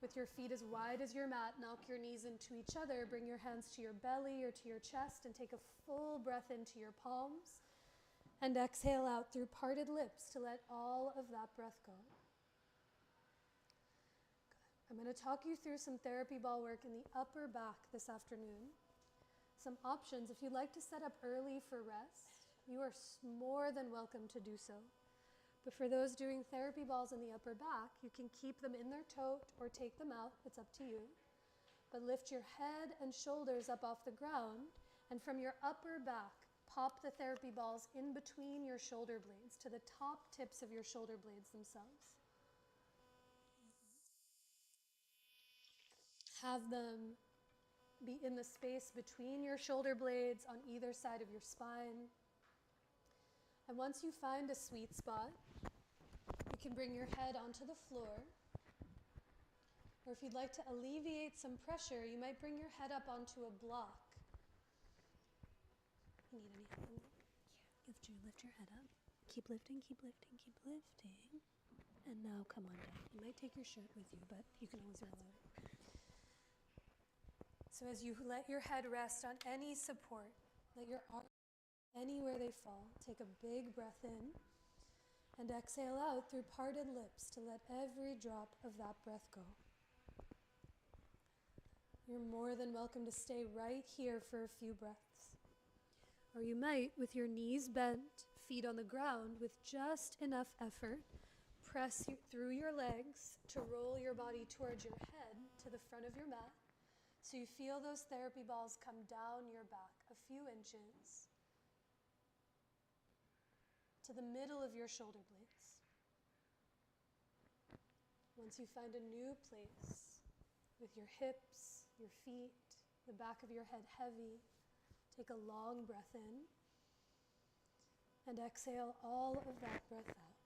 With your feet as wide as your mat, knock your knees into each other, bring your hands to your belly or to your chest, and take a full breath into your palms. And exhale out through parted lips to let all of that breath go. Good. I'm going to talk you through some therapy ball work in the upper back this afternoon. Some options, if you'd like to set up early for rest, you are more than welcome to do so. But for those doing therapy balls in the upper back, you can keep them in their tote or take them out. It's up to you. But lift your head and shoulders up off the ground, and from your upper back, pop the therapy balls in between your shoulder blades to the top tips of your shoulder blades themselves. Have them be in the space between your shoulder blades on either side of your spine. And once you find a sweet spot, you can bring your head onto the floor. Or if you'd like to alleviate some pressure, you might bring your head up onto a block. You need any help? Yeah. Lift your head up. Keep lifting, keep lifting, keep lifting. And now come on down. You might take your shirt with you, but you can always roll out. So as you let your head rest on any support, let your arms anywhere they fall, take a big breath in and exhale out through parted lips to let every drop of that breath go. You're more than welcome to stay right here for a few breaths. Or you might, with your knees bent, feet on the ground, with just enough effort, press through your legs to roll your body towards your head to the front of your mat, so you feel those therapy balls come down your back a few inches to the middle of your shoulder blades. Once you find a new place with your hips, your feet, the back of your head heavy, take a long breath in and exhale all of that breath out.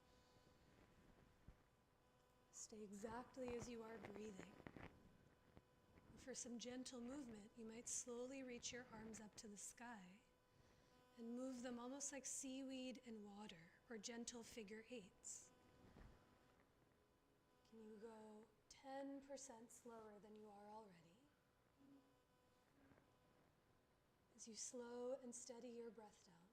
Stay exactly as you are breathing. For some gentle movement, you might slowly reach your arms up to the sky and move them almost like seaweed in water or gentle figure eights. Can you go 10% slower than you are already? As you slow and steady your breath down.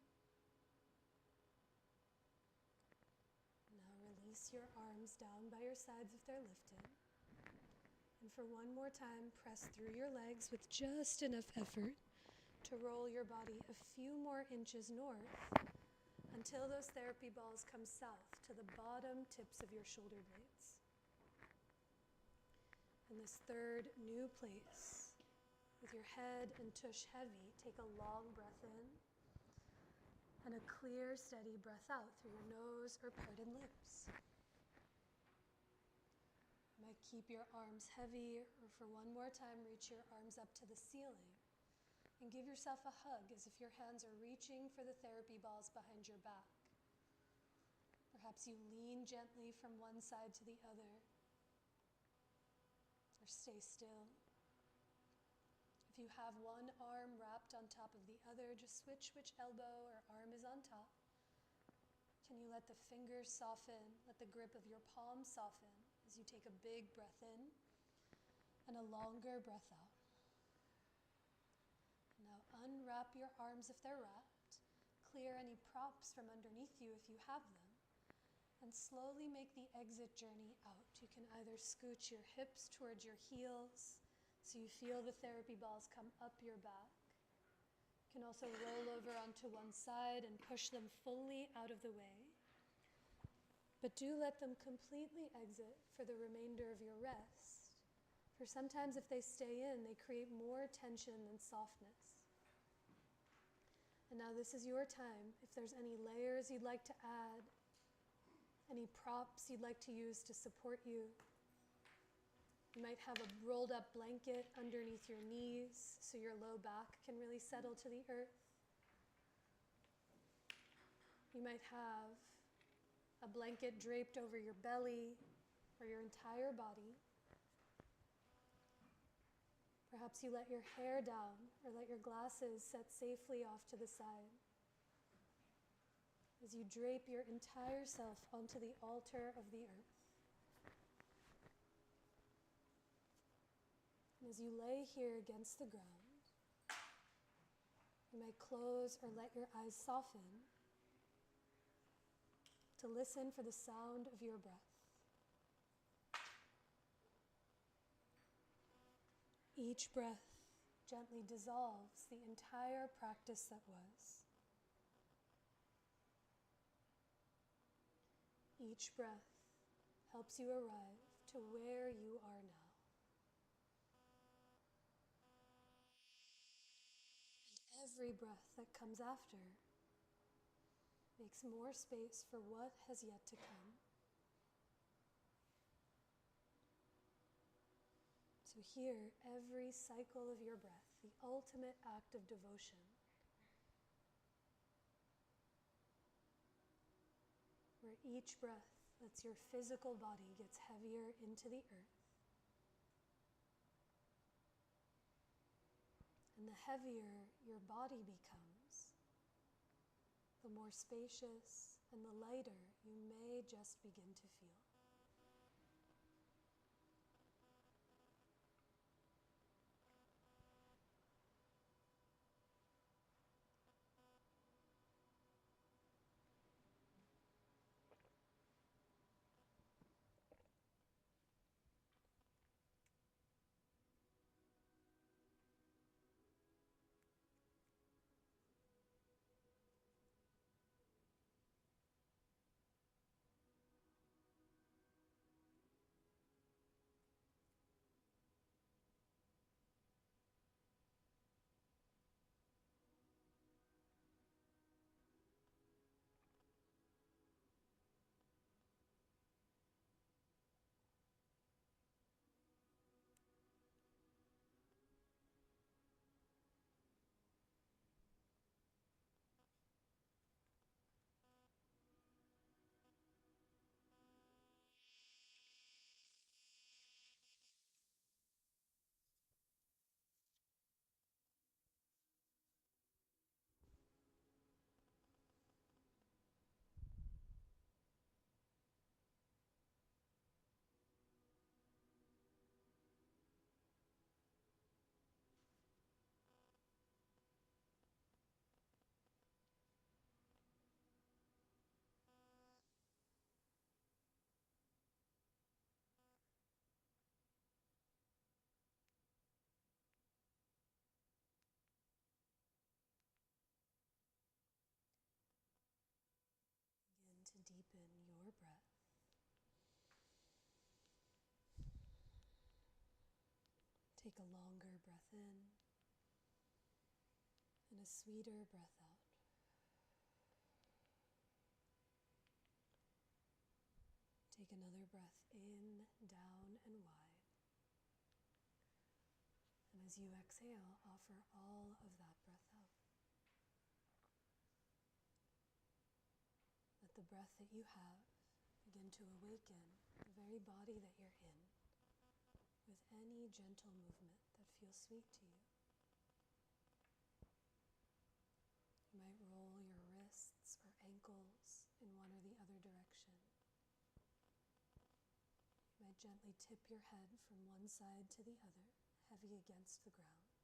Now release your arms down by your sides if they're lifted. And for one more time, press through your legs with just enough effort to roll your body a few more inches north until those therapy balls come south to the bottom tips of your shoulder blades. In this third new place, with your head and tush heavy, take a long breath in and a clear, steady breath out through your nose or parted lips. You might keep your arms heavy, or for one more time, reach your arms up to the ceiling. And give yourself a hug as if your hands are reaching for the therapy balls behind your back. Perhaps you lean gently from one side to the other, or stay still. If you have one arm wrapped on top of the other, just switch which elbow or arm is on top. Can you let the fingers soften, let the grip of your palm soften as you take a big breath in and a longer breath out. Now unwrap your arms if they're wrapped. Clear any props from underneath you if you have them. And slowly make the exit journey out. You can either scooch your hips towards your heels so you feel the therapy balls come up your back. You can also roll over onto one side and push them fully out of the way. But do let them completely exit for the remainder of your rest. For sometimes if they stay in, they create more tension than softness. And now this is your time. If there's any layers you'd like to add, any props you'd like to use to support you. You might have a rolled up blanket underneath your knees so your low back can really settle to the earth. You might have a blanket draped over your belly or your entire body. Perhaps you let your hair down or let your glasses set safely off to the side as you drape your entire self onto the altar of the earth. And as you lay here against the ground, you might close or let your eyes soften to listen for the sound of your breath. Each breath gently dissolves the entire practice that was. Each breath helps you arrive to where you are now. And every breath that comes after makes more space for what has yet to come. So here, every cycle of your breath, the ultimate act of devotion, where each breath lets your physical body gets heavier into the earth. And the heavier your body becomes, the more spacious and the lighter you may just begin to feel. Begin to deepen your breath. Take a longer breath in and a sweeter breath out. Take another breath in, down, and wide. And as you exhale, offer all of that breath out. Let the breath that you have begin to awaken the very body that you're in with any gentle movement that feels sweet to you. You might roll your wrists or ankles in one or the other direction. You might gently tip your head from one side to the other, heavy against the ground.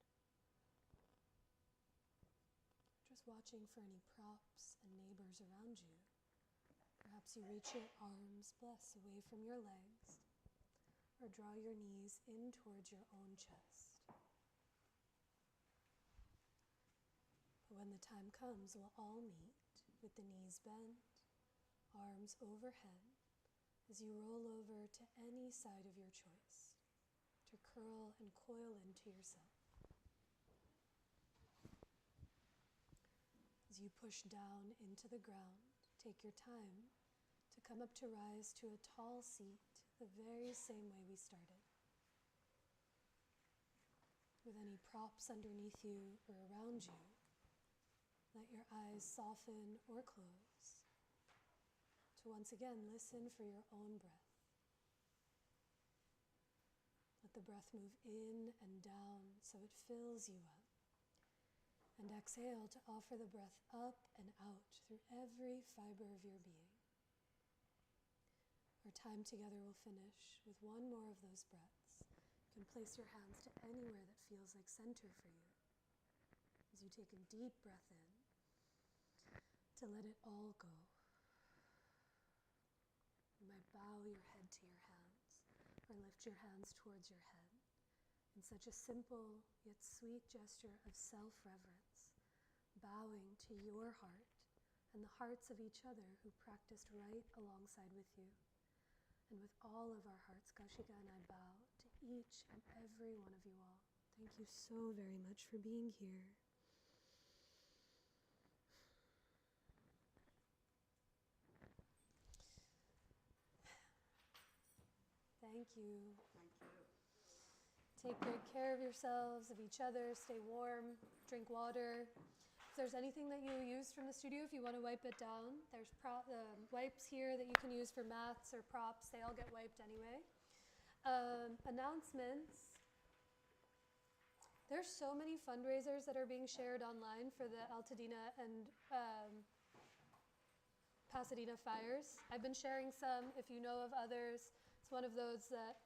Just watching for any props and neighbors around you. Perhaps you reach your arms, bless, away from your legs, or draw your knees in towards your own chest. But when the time comes, we'll all meet with the knees bent, arms overhead, as you roll over to any side of your choice, to curl and coil into yourself. As you push down into the ground, take your time to come up to rise to a tall seat the very same way we started. With any props underneath you or around you, let your eyes soften or close to once again listen for your own breath. Let Let the breath move in and down so it fills you up. And exhale to offer the breath up and out through every fiber of your being. Our time together will finish with one more of those breaths. You can place your hands to anywhere that feels like center for you. As you take a deep breath in, to let it all go. You might bow your head to your hands or lift your hands towards your head in such a simple yet sweet gesture of self-reverence, bowing to your heart and the hearts of each other who practiced right alongside with you. And with all of our hearts, Kaushika and I bow to each and every one of you all. Thank you so very much for being here. Thank you. Thank you. Take great care of yourselves, of each other, stay warm, drink water. If there's anything that you use from the studio, if you want to wipe it down, there's wipes here that you can use for mats or props. They all get wiped anyway. Announcements. There's so many fundraisers that are being shared online for the Altadena and Pasadena fires. I've been sharing some. If you know of others, it's one of those that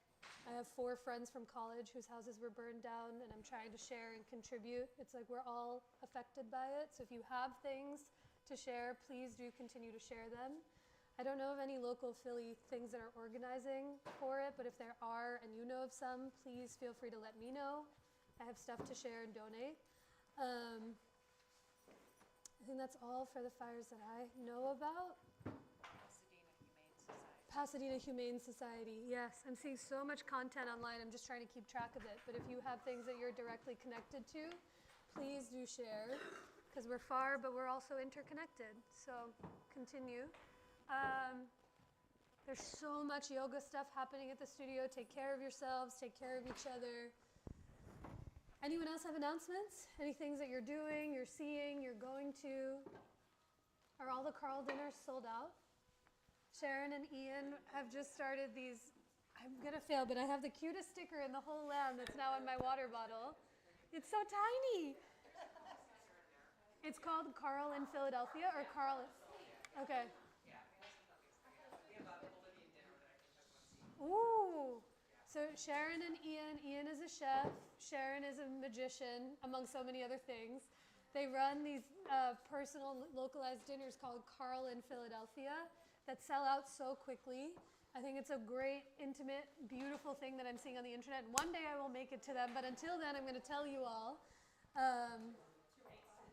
I have 4 friends from college whose houses were burned down, and I'm trying to share and contribute. It's like we're all affected by it. So if you have things to share, please do continue to share them. I don't know of any local Philly things that are organizing for it, but if there are and you know of some, please feel free to let me know. I have stuff to share and donate. I think that's all for the fires that I know about. Pasadena Humane Society, yes. I'm seeing so much content online. I'm just trying to keep track of it. But if you have things that you're directly connected to, please do share. Because we're far, but we're also interconnected. So continue. There's so much yoga stuff happening at the studio. Take care of yourselves. Take care of each other. Anyone else have announcements? Any things that you're doing, you're seeing, you're going to? Are all the Carl dinners sold out? Sharon and Ian have just started these, I'm going to fail, but I have the cutest sticker in the whole lab that's now in my water bottle. It's so tiny. It's called Carl in Philadelphia, or Carl, okay. Ooh, so Sharon and Ian is a chef, Sharon is a magician, among so many other things. They run these personal localized dinners called Carl in Philadelphia that sell out so quickly. I think it's a great, intimate, beautiful thing that I'm seeing on the internet. One day I will make it to them, but until then I'm going to tell you all.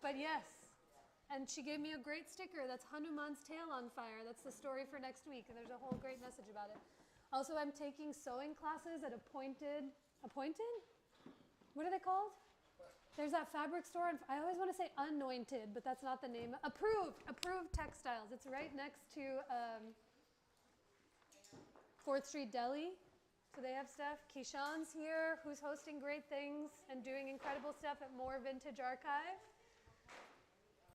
But yes, and she gave me a great sticker that's Hanuman's tail on fire. That's the story for next week, and there's a whole great message about it. Also, I'm taking sewing classes at appointed? What are they called? There's that fabric store, and I always want to say Anointed, but that's not the name. Approved Textiles. It's right next to 4th Street Deli. So they have stuff. Keyshawn's here, who's hosting great things and doing incredible stuff at More Vintage Archive.